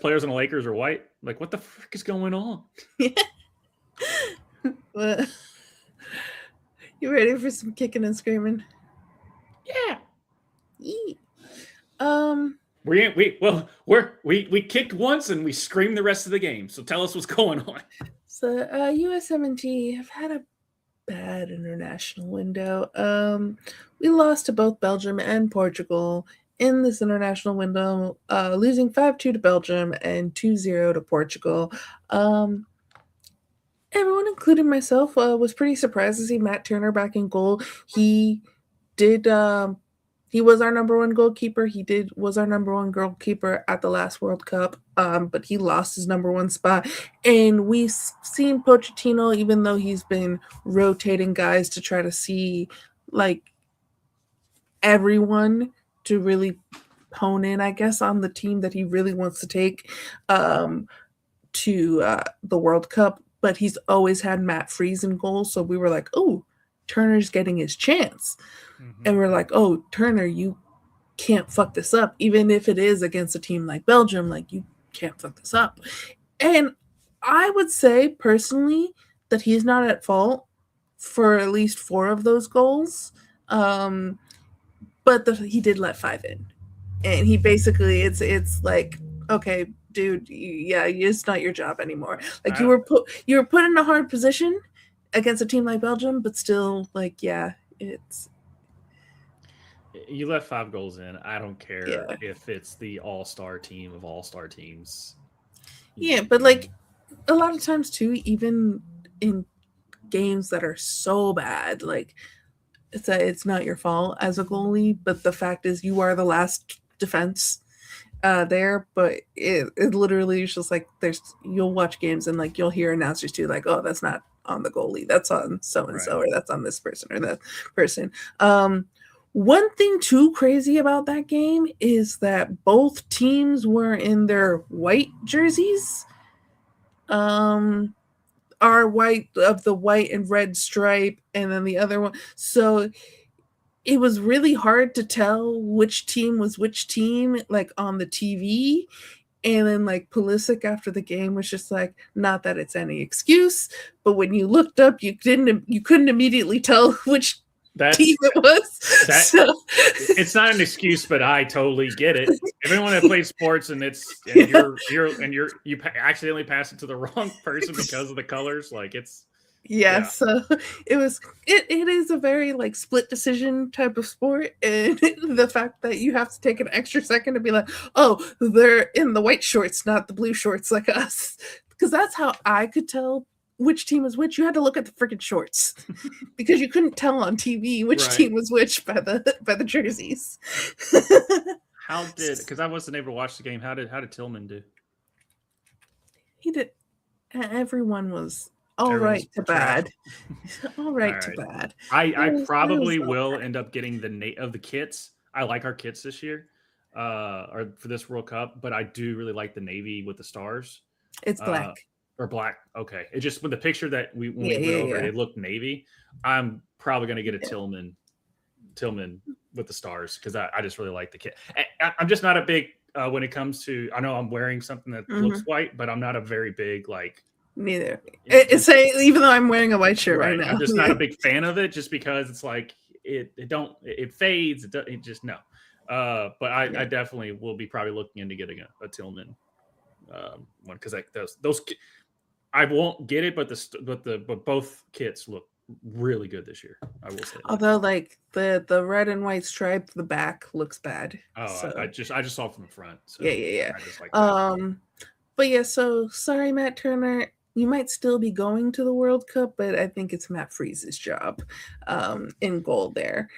Speaker 1: players on the Lakers are white. Like, what the frick is going on?
Speaker 2: But you ready for some kicking and screaming?
Speaker 1: Yeah. We kicked once and we screamed the rest of the game. So tell us what's going on.
Speaker 2: So USMNT have had a bad international window. We lost to both Belgium and Portugal in this international window, losing 5-2 to Belgium and 2-0 to Portugal. Everyone, including myself, was pretty surprised to see Matt Turner back in goal. He did. He was our number one goalkeeper. Was our number one goalkeeper at the last World Cup, but he lost his number one spot. And we've seen Pochettino, even though he's been rotating guys to try to see like everyone to really hone in, I guess, on the team that he really wants to take to the World Cup. But he's always had Matt Freese in goal, so we were like, oh, Turner's getting his chance. Mm-hmm. And we're like, oh, Turner, you can't fuck this up. Even if it is against a team like Belgium, like, you can't fuck this up. And I would say, personally, that he's not at fault for at least 4 of those goals. But he did let 5 in. And he basically, it's like, okay, dude, it's not your job anymore. Like, you were put in a hard position against a team like Belgium, but still, like, yeah, it's.
Speaker 1: You let 5 goals in. I don't care if it's the all-star team of all-star teams.
Speaker 2: Yeah, but like a lot of times too, even in games that are so bad, like it's not your fault as a goalie, but the fact is you are the last defense there. But it literally is just like you'll watch games and like you'll hear announcers too, like, oh, that's not on the goalie, that's on so and so, or that's on this person or that person. One thing too crazy about that game is that both teams were in their white jerseys. Our white of the white and red stripe, and then the other one. So it was really hard to tell which team was which team, like on the TV. And then like Pulisic after the game was just like, not that it's any excuse, but when you looked up, you couldn't immediately tell which team it was.
Speaker 1: It's not an excuse, but I totally get it. Everyone that plays sports and you accidentally pass it to the wrong person because of the colors, like it's.
Speaker 2: Yeah, so it is a very like split decision type of sport, and the fact that you have to take an extra second to be like, oh, they're in the white shorts, not the blue shorts like us, because that's how I could tell which team was which. You had to look at the freaking shorts because you couldn't tell on TV which team was which by the jerseys.
Speaker 1: Because I wasn't able to watch the game. How did Tillman do?
Speaker 2: He did. Everyone was all right to bad. All right to bad.
Speaker 1: I probably will end up getting the kits. I like our kits this year, or for this World Cup, but I do really like the navy with the stars.
Speaker 2: It's black.
Speaker 1: Or black. Okay. It just, with the picture that we went over, it looked navy. I'm probably going to get a Tillman with the stars because I just really like the kit. I'm just not a big, when it comes to, I know I'm wearing something that looks white, but I'm not a very big, like.
Speaker 2: Neither. Even though I'm wearing a white shirt right now.
Speaker 1: I'm just not a big fan of it just because it's like, it fades. It just, no. But I definitely will be probably looking into getting a Tillman one because those I won't get it, but both kits look really good this year. I will say.
Speaker 2: Although, like the red and white stripe, the back looks bad.
Speaker 1: Oh,
Speaker 2: so.
Speaker 1: I just saw it from the front. So
Speaker 2: Yeah.
Speaker 1: I just like that.
Speaker 2: But yeah, so sorry, Matt Turner. You might still be going to the World Cup, but I think it's Matt Freeze's job in goal there,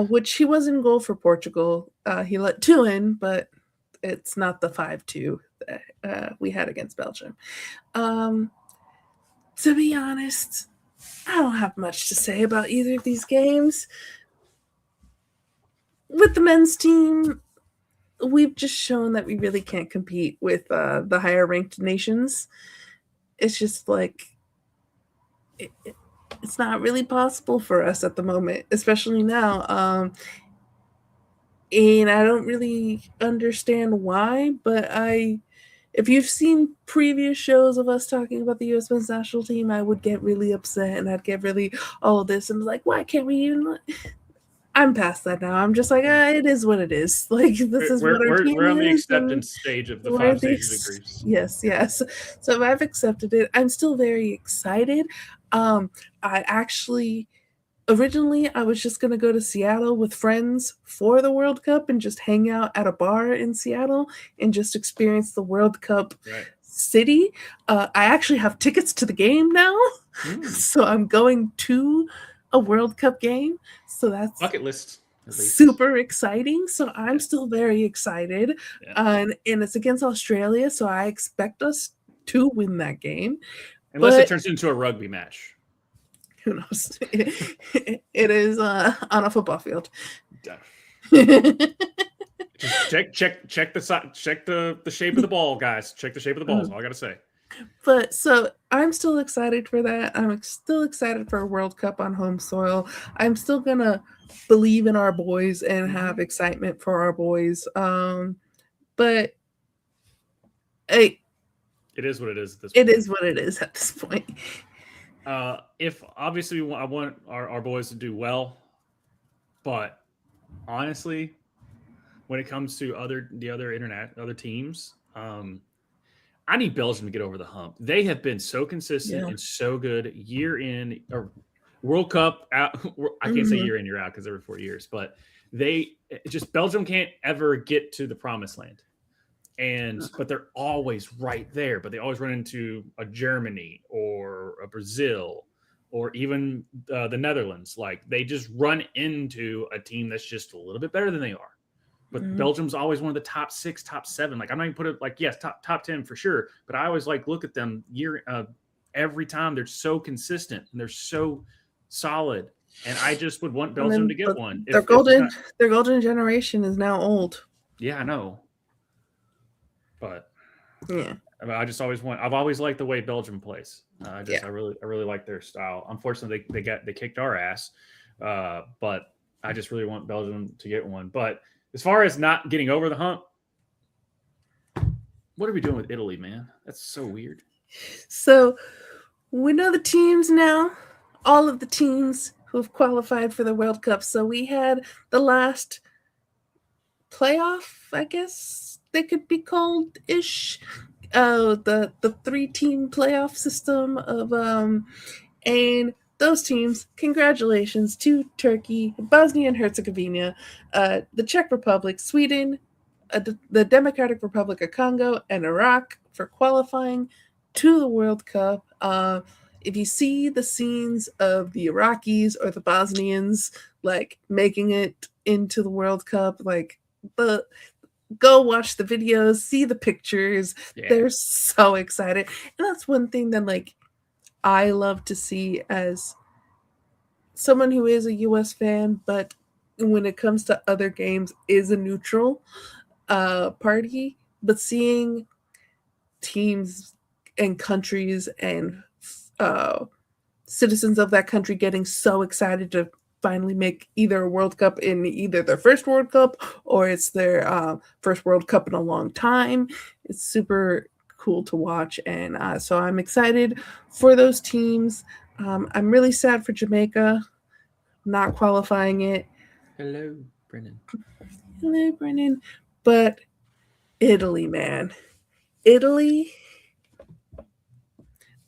Speaker 2: which he was in goal for Portugal. He let 2 in, but it's not the 5-2 that we had against Belgium. To be honest, I don't have much to say about either of these games. With the men's team, we've just shown that we really can't compete with the higher ranked nations. It's just like it's not really possible for us at the moment, especially now. And I don't really understand why, but if you've seen previous shows of us talking about the U.S. men's national team, I would get really upset and I'd get really all this and like, why can't we even? I'm past that now. I'm just like, it is what it is. Like, this is what our team
Speaker 1: we're on the
Speaker 2: is,
Speaker 1: acceptance stage of the 5 stages of grief.
Speaker 2: Yes. So I've accepted it. I'm still very excited. I actually, originally, I was just going to go to Seattle with friends for the World Cup and just hang out at a bar in Seattle and just experience the World Cup city. I actually have tickets to the game now. So I'm going to a World Cup game. So that's
Speaker 1: bucket list.
Speaker 2: Super exciting. So I'm still very excited. And it's against Australia. So I expect us to win that game.
Speaker 1: Unless it turns into a rugby match.
Speaker 2: Who knows? It is on a football field.
Speaker 1: Just check the shape of the ball, guys. Check the shape of the ball is all I gotta say.
Speaker 2: But so I'm still excited for that. I'm still excited for a World Cup on home soil. I'm still gonna believe in our boys and have excitement for our boys. But hey,
Speaker 1: it is what it is at this point.
Speaker 2: It is what it is at this point.
Speaker 1: If obviously I want our boys to do well, but honestly, when it comes to other teams, I need Belgium to get over the hump. They have been so consistent and so good year in or World Cup out. I can't say year in, year out because every 4 years, but Belgium can't ever get to the promised land. But they're always right there, but they always run into a Germany or a Brazil or even the Netherlands. Like they just run into a team that's just a little bit better than they are. But Belgium's always one of the top 6, top 7. Like I'm not even put it like, yes, top 10 for sure. But I always look at them every time. They're so consistent and they're so solid. And I just would want Belgium to get one.
Speaker 2: Their golden generation is now old.
Speaker 1: Yeah, I know. But
Speaker 2: yeah,
Speaker 1: I've always liked the way Belgium plays. I really like their style. Unfortunately, they kicked our ass. But I just really want Belgium to get one. But as far as not getting over the hump, what are we doing with Italy, man? That's so weird.
Speaker 2: So we know the teams now, all of the teams who have qualified for the World Cup. So we had the last playoff, I guess they could be called ish. The 3-team playoff system of and those teams, congratulations to Turkey, Bosnia and Herzegovina, the Czech Republic, Sweden, the Democratic Republic of Congo, and Iraq for qualifying to the World Cup. If you see the scenes of the Iraqis or the Bosnians making it into the World Cup, go watch the videos, see the pictures. Yeah. They're so excited. And that's one thing that I love to see as someone who is a US fan, but when it comes to other games is a neutral party. But seeing teams and countries and citizens of that country getting so excited to finally make either a World Cup in either their first World Cup or it's their first World Cup in a long time. It's super cool to watch. And so I'm excited for those teams. I'm really sad for Jamaica not qualifying it.
Speaker 1: Hello, Brennan.
Speaker 2: Hello, Brennan. But Italy, man. Italy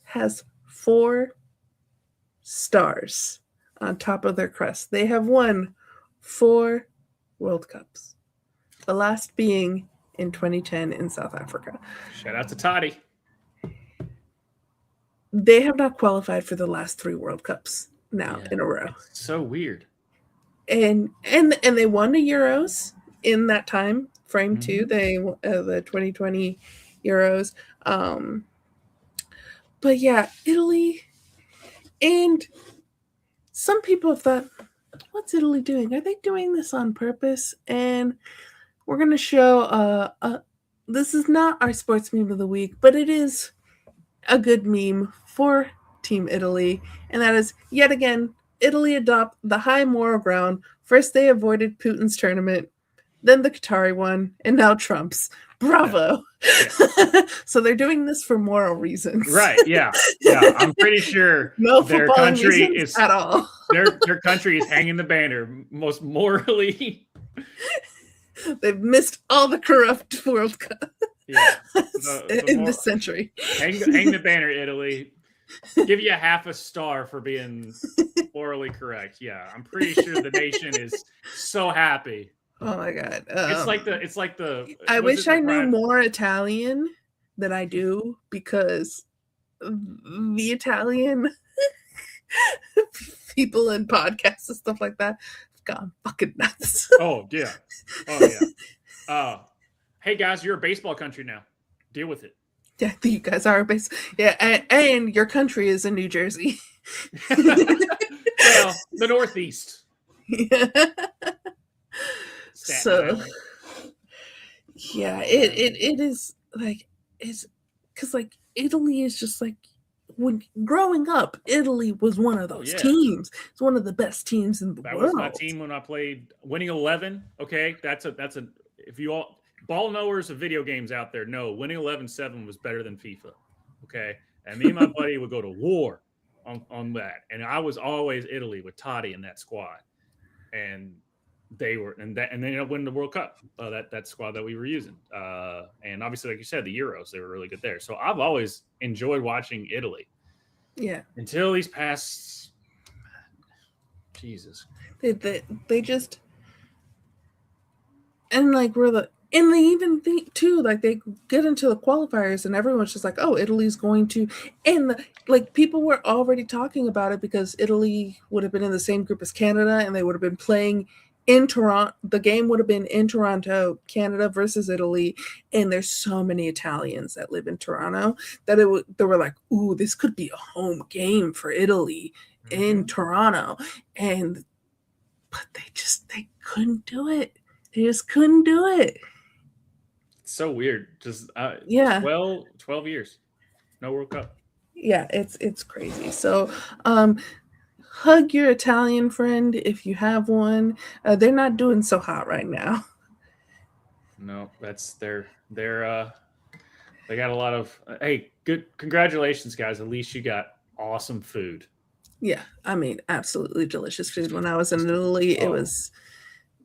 Speaker 2: has 4 stars on top of their crest. They have won 4 World Cups, the last being in 2010 in South Africa.
Speaker 1: Shout out to Toddy.
Speaker 2: They have not qualified for the last 3 World Cups now in a row.
Speaker 1: It's so weird.
Speaker 2: And they won the Euros in that time frame too. They the 2020 Euros. But yeah, Italy, and some people have thought, what's Italy doing? Are they doing this on purpose? And we're going to show this is not our sports meme of the week, but it is a good meme for Team Italy, and that is, yet again, Italy adopt the high moral ground. First they avoided Putin's tournament, then the Qatari one, and now Trump's. Bravo. Yeah. So they're doing this for moral reasons.
Speaker 1: Right, yeah. I'm pretty sure
Speaker 2: no
Speaker 1: their country is
Speaker 2: at all.
Speaker 1: their country is hanging the banner most morally.
Speaker 2: They've missed all the corrupt World Cup.
Speaker 1: Yeah.
Speaker 2: In this century.
Speaker 1: Hang the banner, Italy. Give you a half a star for being morally correct. Yeah, I'm pretty sure the nation is so happy.
Speaker 2: Oh my god!
Speaker 1: It's like the.
Speaker 2: I wish I knew more Italian than I do, because the Italian people in podcasts and stuff like that have gone fucking nuts.
Speaker 1: Oh yeah. Hey guys, you're a baseball country now. Deal with it.
Speaker 2: Yeah, you guys are base. Yeah, and your country is in New Jersey.
Speaker 1: Well, the Northeast.
Speaker 2: Yeah. So, yeah, it is like, it's because like Italy is just like, when growing up, Italy was one of those teams. It's one of the best teams in the world. That was
Speaker 1: my team when I played Winning 11. Okay, that's a if you all ball knowers of video games out there know Winning 11-7 was better than FIFA. Okay, and me and my buddy would go to war on that, and I was always Italy with Toddy in that squad, and they were and they ended up winning the World Cup. That squad that we were using, and obviously, like you said, the Euros, they were really good there. So I've always enjoyed watching Italy.
Speaker 2: Yeah,
Speaker 1: until these past, Jesus,
Speaker 2: they just, and like and they even think too, like they get into the qualifiers and everyone's just like, oh, Italy's going to, and like people were already talking about it because Italy would have been in the same group as Canada and they would have been playing in Toronto. The game would have been in Toronto, Canada versus Italy. And there's so many Italians that live in Toronto that they were like, ooh, this could be a home game for Italy in Toronto. But they couldn't do it. They just couldn't do it.
Speaker 1: So weird. Just 12 years, no World Cup.
Speaker 2: Yeah, it's crazy. So hug your Italian friend if you have one. They're not doing so hot right now.
Speaker 1: No, that's they got a lot of good congratulations, guys. At least you got awesome food.
Speaker 2: Yeah, I mean, absolutely delicious food. When I was in Italy, it was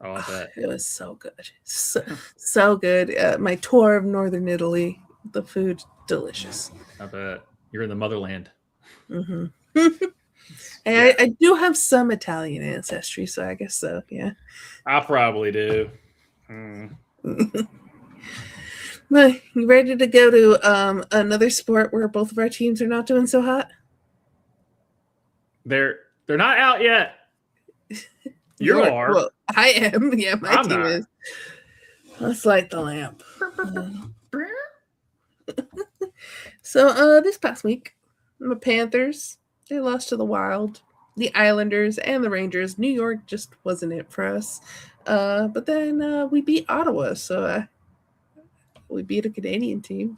Speaker 1: I bet.
Speaker 2: It was so good. So good. My tour of northern Italy, the food, delicious.
Speaker 1: I bet. You're in the motherland.
Speaker 2: Mm-hmm. And I do have some Italian ancestry, so I guess so, yeah.
Speaker 1: I probably do.
Speaker 2: Well, you ready to go to another sport where both of our teams are not doing so hot?
Speaker 1: They're not out yet. You are.
Speaker 2: Well, I am. Yeah, my team is. Let's light the lamp. So this past week, the Panthers, they lost to the Wild, the Islanders, and the Rangers. New York just wasn't it for us. But then we beat Ottawa, so we beat a Canadian team.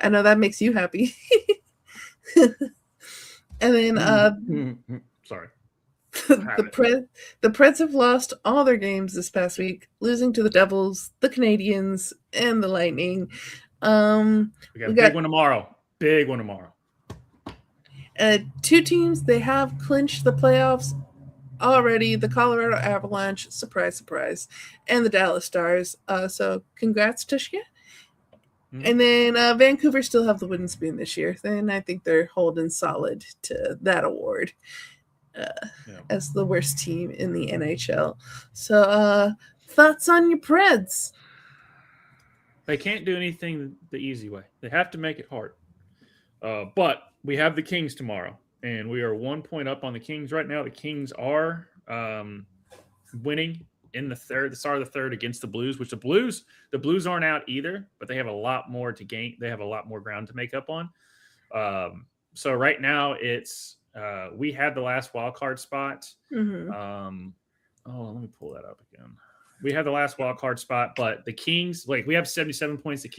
Speaker 2: I know that makes you happy. And then
Speaker 1: sorry.
Speaker 2: The Preds have lost all their games this past week, losing to the Devils, the Canadians, and the Lightning.
Speaker 1: We got a big one tomorrow. Big one tomorrow.
Speaker 2: 2 teams, they have clinched the playoffs already. The Colorado Avalanche, surprise, surprise, and the Dallas Stars. So congrats, Tushka. And then Vancouver still have the wooden spoon this year. Then I think they're holding solid to that award as the worst team in the NHL. So thoughts on your Preds?
Speaker 1: They can't do anything the easy way. They have to make it hard. But we have the Kings tomorrow, and we are 1 point up on the Kings right now. The Kings are winning in the third, the start of the third against the Blues, which the Blues aren't out either, but they have a lot more to gain. They have a lot more ground to make up on. So right now it's we have the last wild card spot.
Speaker 2: Mm-hmm.
Speaker 1: Let me pull that up again. We have the last wild card spot, but the Kings, we have 77 points. The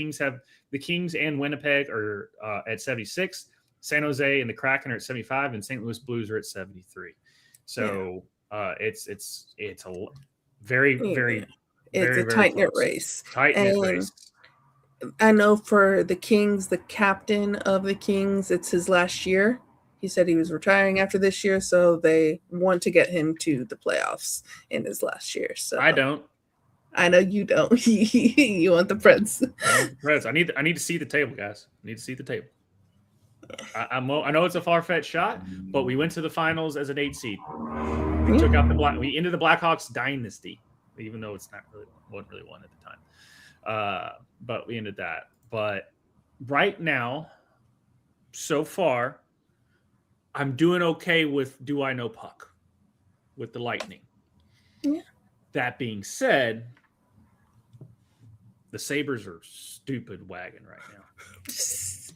Speaker 1: Kings and Winnipeg are at 76. San Jose and the Kraken are at 75, and St. Louis Blues are at 73. So it's a very, very,
Speaker 2: it's a tight knit race.
Speaker 1: Tight knit race.
Speaker 2: I know for the Kings, the captain of the Kings, it's his last year. He said he was retiring after this year, so they want to get him to the playoffs in his last year. So
Speaker 1: I don't.
Speaker 2: I know you don't. You want the Preds.
Speaker 1: I need to see the table, guys. I need to see the table. I know it's a far-fetched shot, but we went to the finals as an 8 seed. We took out we ended the Blackhawks dynasty, even though it's wasn't really one at the time. But we ended that. But right now, so far, I'm doing okay with Do I Know Puck with the Lightning.
Speaker 2: Yeah.
Speaker 1: That being said, the Sabres are stupid wagon right now.
Speaker 2: It's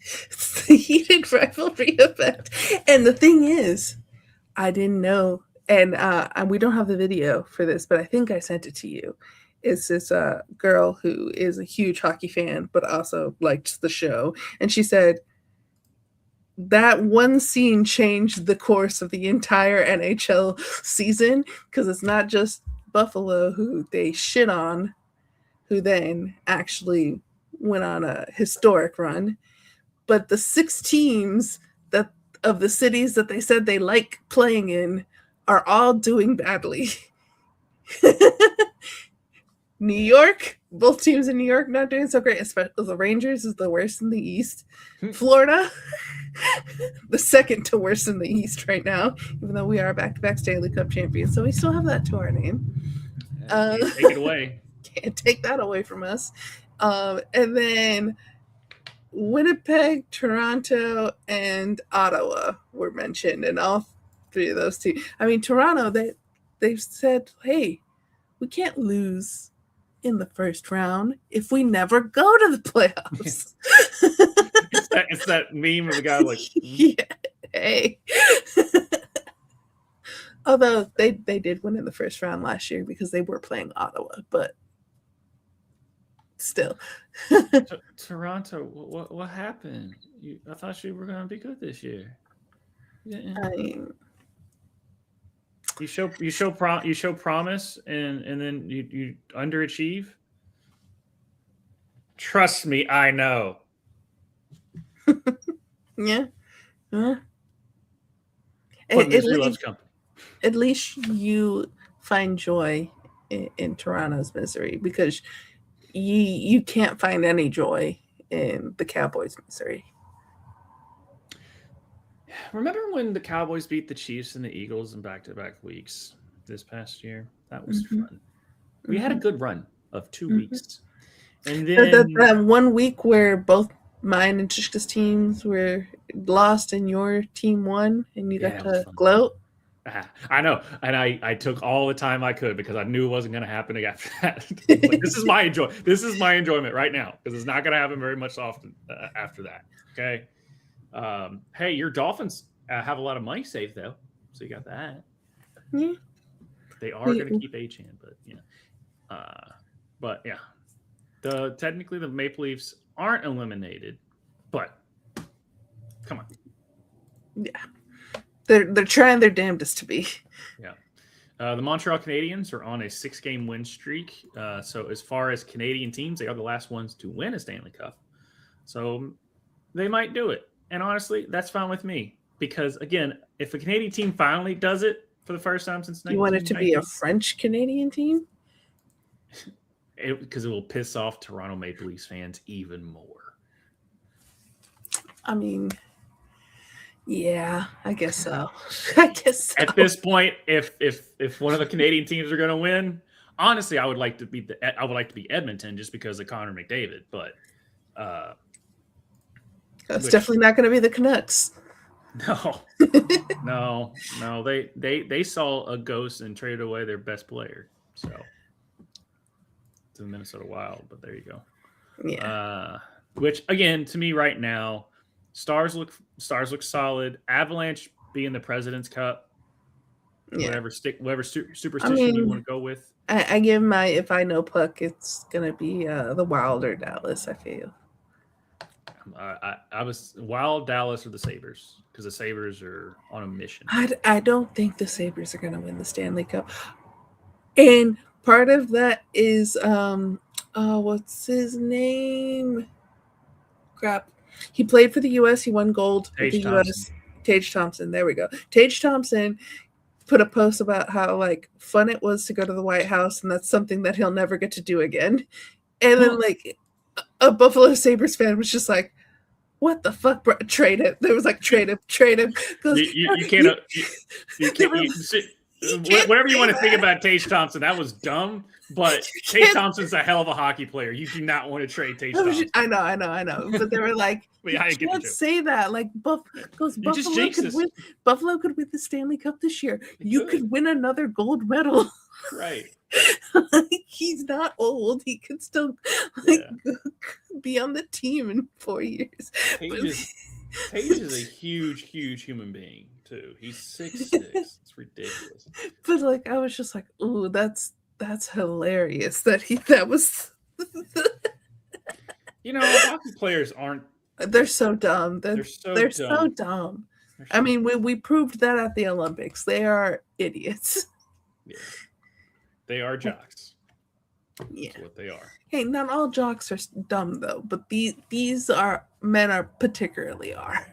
Speaker 2: the heated rivalry effect. And the thing is, I didn't know, and we don't have the video for this, but I think I sent it to you. It's this girl who is a huge hockey fan, but also liked the show. And she said, that one scene changed the course of the entire NHL season, because it's not just Buffalo who they shit on, who then actually went on a historic run, but the 6 teams that of the cities that they said they like playing in are all doing badly. New York, both teams in New York not doing so great. Especially the Rangers is the worst in the East. Florida, the second to worst in the East right now, even though we are back-to-back Stanley Cup champions. So we still have that to our name.
Speaker 1: Can't take it away.
Speaker 2: Can't take that away from us. And then Winnipeg, Toronto, and Ottawa were mentioned, and all 3 of those teams. I mean, Toronto, they've said, hey, we can't lose in the first round if we never go to the playoffs.
Speaker 1: It's that meme of the guy like,
Speaker 2: yeah, hey. Although they did win in the first round last year because they were playing Ottawa, but still.
Speaker 1: Toronto, what happened? I thought you were going to be good this year. Yeah. You show promise and then you underachieve. Trust me, I know.
Speaker 2: Yeah. At least you find joy in Toronto's misery, because you can't find any joy in the Cowboys' misery.
Speaker 1: Remember when the Cowboys beat the Chiefs and the Eagles in back-to-back weeks this past year? That was fun. We had a good run of 2 weeks. And then
Speaker 2: that 1 week where both mine and Trishka's teams were lost and your team won and you got to gloat.
Speaker 1: I know. And I took all the time I could because I knew it wasn't going to happen after that. This is my enjoyment right now, because it's not going to happen very much often after that. Okay. Hey, your Dolphins have a lot of money saved though, so you got that.
Speaker 2: Yeah.
Speaker 1: They are going to keep Achane, but technically the Maple Leafs aren't eliminated, but come on.
Speaker 2: Yeah, they're trying their damnedest to be.
Speaker 1: Yeah. The Montreal Canadiens are on a 6-game win streak. So as far as Canadian teams, they are the last ones to win a Stanley Cup. So they might do it. And honestly, that's fine with me, because again, if a Canadian team finally does it for the first time since 1990,
Speaker 2: you want it to be a French Canadian team?
Speaker 1: because it will piss off Toronto Maple Leafs fans even more.
Speaker 2: I mean, yeah, I guess so. I guess so.
Speaker 1: At this point, if one of the Canadian teams are going to win, honestly, I would like to be Edmonton just because of Connor McDavid, but
Speaker 2: it's definitely not going to be the Canucks.
Speaker 1: No. They saw a ghost and traded away their best player. So to the Minnesota Wild, but there you go.
Speaker 2: Yeah.
Speaker 1: Which again, to me right now, Stars look solid. Avalanche being the President's Cup. Yeah. Whatever superstition you want to go with.
Speaker 2: I give my, if I know puck, it's gonna be the Wild or Dallas. I feel.
Speaker 1: I was Wild, Dallas, or the Sabres, because the Sabres are on a mission.
Speaker 2: I don't think the Sabres are going to win the Stanley Cup. And part of that is, what's his name? Crap. He played for the U.S. He won gold with the U.S. Tage Thompson. There we go. Tage Thompson put a post about how, like, fun it was to go to the White House, and that's something that he'll never get to do again. And then, like, a Buffalo Sabres fan was just like, what the fuck, bro? Trade him. There was like, trade him.
Speaker 1: You can't, whatever you want to think about Tage Thompson, that was dumb, but Tage Thompson's a hell of a hockey player. You do not want to trade Tage Thompson.
Speaker 2: I know. But they were like, you can't say that. Like, Buffalo could win the Stanley Cup this year. You could win another gold medal.
Speaker 1: Right.
Speaker 2: He's not old. He can still be on the team in 4 years.
Speaker 1: Tage is a huge human being too. He's 6'6". It's ridiculous.
Speaker 2: But like, I was just like, ooh, that's hilarious. That was.
Speaker 1: Hockey players aren't.
Speaker 2: They're so dumb. They're so dumb. I mean, we proved that at the Olympics. They are idiots.
Speaker 1: Yeah. They are jocks.
Speaker 2: Yeah.
Speaker 1: That's what they are.
Speaker 2: Hey, not all jocks are dumb though, but these men are particularly are.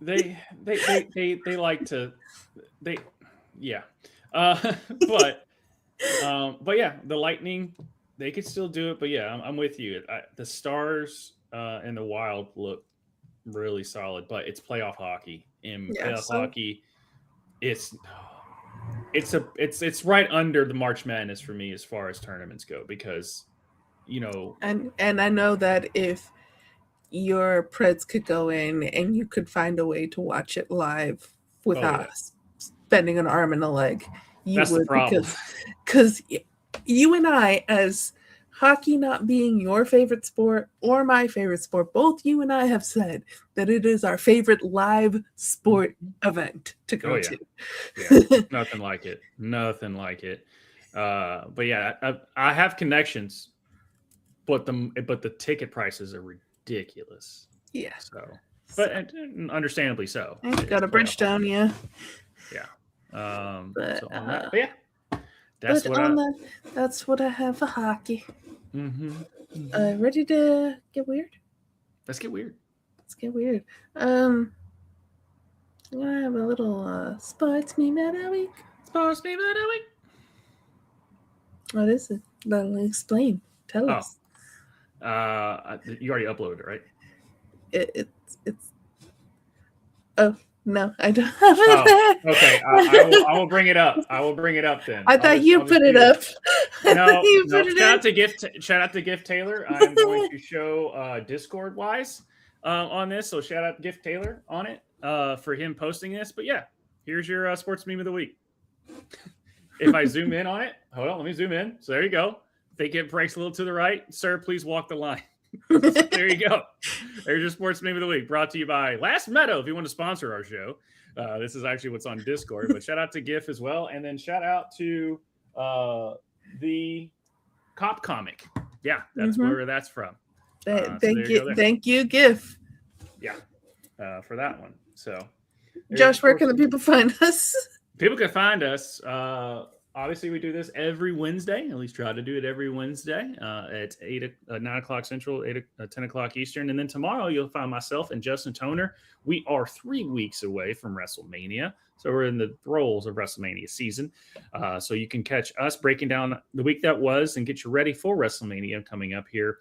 Speaker 1: They like to yeah. But yeah, the Lightning, they could still do it, but yeah, I'm with you. The Stars and the Wild look really solid, but it's playoff hockey. In playoff hockey, it's right under the March Madness for me as far as tournaments go, because
Speaker 2: and I know that if your Preds could go in and you could find a way to watch it live without spending an arm and a leg, you would, because you and I, as hockey not being your favorite sport or my favorite sport, both you and I have said that it is our favorite live sport event to go to.
Speaker 1: Yeah, nothing like it. But yeah, I have connections, but the ticket prices are ridiculous.
Speaker 2: Yeah.
Speaker 1: But understandably so.
Speaker 2: Got a Bridgestone, yeah.
Speaker 1: Yeah.
Speaker 2: But
Speaker 1: yeah.
Speaker 2: That's what I have for hockey.
Speaker 1: Mm-hmm.
Speaker 2: Ready to get weird?
Speaker 1: Let's get weird.
Speaker 2: I have a little sports meme of the week. What is it? Explain. Tell us.
Speaker 1: You already uploaded it, right?
Speaker 2: It's. Oh no, I don't have it there.
Speaker 1: Okay, I will bring it up. Then.
Speaker 2: I thought you put it up.
Speaker 1: No. Shout out to Gift Taylor. I'm going to show Discord wise on this. So shout out to Gift Taylor on it for him posting this. But yeah, here's your sports meme of the week. If I zoom in on it, hold on, let me zoom in. So there you go. Think it breaks a little to the right, sir. Please walk the line. There you go. There's your sports meme of the week, brought to you by Last Meadow. If you want to sponsor our show, this is actually what's on Discord. But shout out to GIF as well, and then shout out to the Cop comic. Yeah, that's where that's from.
Speaker 2: Thank you, GIF.
Speaker 1: Yeah, for that one. So,
Speaker 2: Josh, where can the people find us?
Speaker 1: People can find us. Obviously, we do this every Wednesday. At least try to do it every Wednesday at 9 o'clock Central, 10 o'clock Eastern. And then tomorrow, you'll find myself and Justin Toner. We are 3 weeks away from WrestleMania. So we're in the throes of WrestleMania season. So you can catch us breaking down the week that was and get you ready for WrestleMania coming up here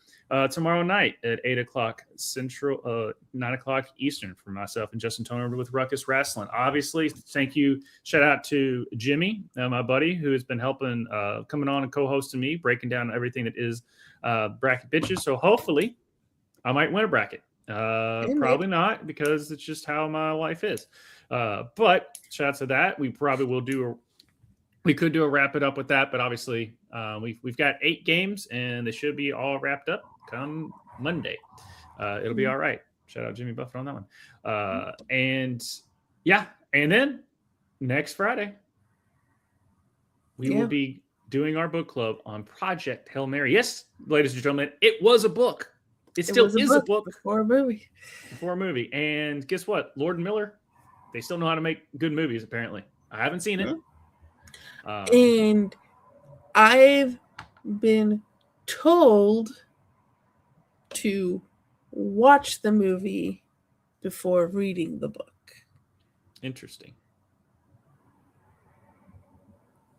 Speaker 1: tomorrow night at 8 o'clock Central, 9 o'clock Eastern for myself and Justin Toner with Ruckus Wrestling. Obviously, thank you. Shout out to Jimmy, my buddy, who has been helping, coming on and co-hosting me, breaking down everything that is bracket bitches. So hopefully I might win a bracket. Probably not, because it's just how my life is. But shout out to that. We probably will we could do a wrap it up with that, but obviously we've got 8 games and they should be all wrapped up come Monday. It'll be all right. Shout out Jimmy Buffett on that one. And then next Friday we will be doing our book club on Project Hail Mary. Yes, ladies and gentlemen, it was a book. It still is a book
Speaker 2: before a movie.
Speaker 1: Before a movie. And guess what? Lord and Miller, they still know how to make good movies, apparently. I haven't seen it.
Speaker 2: And I've been told to watch the movie before reading the book.
Speaker 1: Interesting.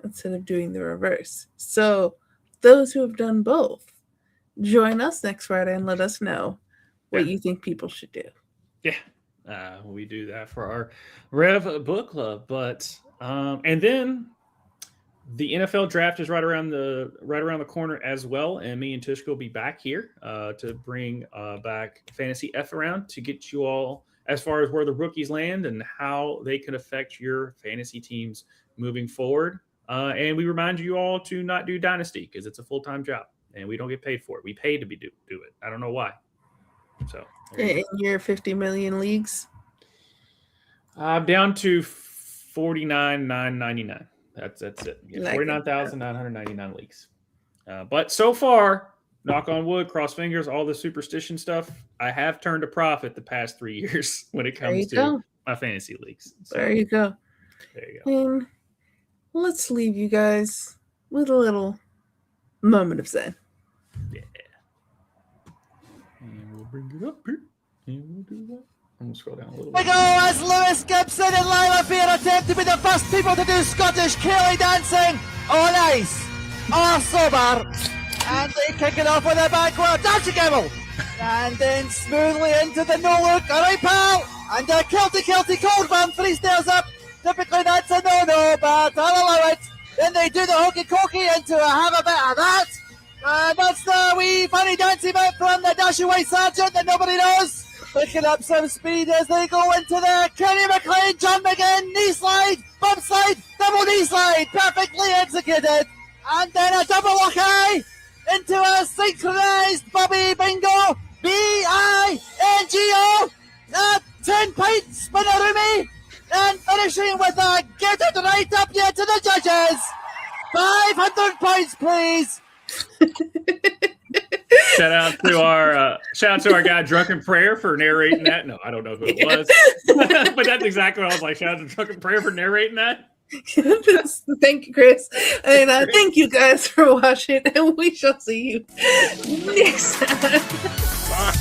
Speaker 2: Instead of doing the reverse. So those who have done both, join us next Friday and let us know what you think people should do.
Speaker 1: Yeah. We do that for our Rev book club. But and then the NFL draft is right around the corner as well. And me and Tushka will be back here to bring back Fantasy F around to get you all as far as where the rookies land and how they could affect your fantasy teams moving forward. And we remind you all to not do Dynasty because it's a full-time job and we don't get paid for it. We pay to do it. I don't know why. So
Speaker 2: in your 50 million leagues,
Speaker 1: I'm down to 49,999. That's it. Yeah, 49,999 leagues. But so far, knock on wood, cross fingers, all the superstition stuff, I have turned a profit the past 3 years when it comes to my fantasy leagues. So,
Speaker 2: there you go. And let's leave you guys with a little moment of Zen.
Speaker 1: Yeah. And we'll bring it up here. And we'll do that. I'm going to scroll down a little bit.
Speaker 4: We go as Lewis Gibson and Lila Fair attempt to be the first people to do Scottish Kelly dancing on ice or sober. And they kick it off with a backward dodgy gimble. And then smoothly into the no-look. All right, pal. And a Kelty cold bump 3 stairs up. Typically that's a no-no, but I'll allow it. Then they do the hokey-cokey into a have a bit of that. And that's the wee funny dancey bit from the Dashy White Sergeant that nobody knows. Picking up some speed as they go into the Kenny McLean jump again. Knee slide, bump slide, double knee slide. Perfectly executed. And then a double lock-eye into a synchronized Bobby Bingo. B-I-N-G-O. 10-pint spinneroomy. And finishing with a get it right up here to the judges. 500 points, please.
Speaker 1: Shout out to our guy Drunken Prayer for narrating that. No, I don't know who it was, but that's exactly what I was like. Shout out to Drunken Prayer for narrating that.
Speaker 2: Thank you, Chris, and thank you guys for watching. And we shall see you next time.
Speaker 1: Bye.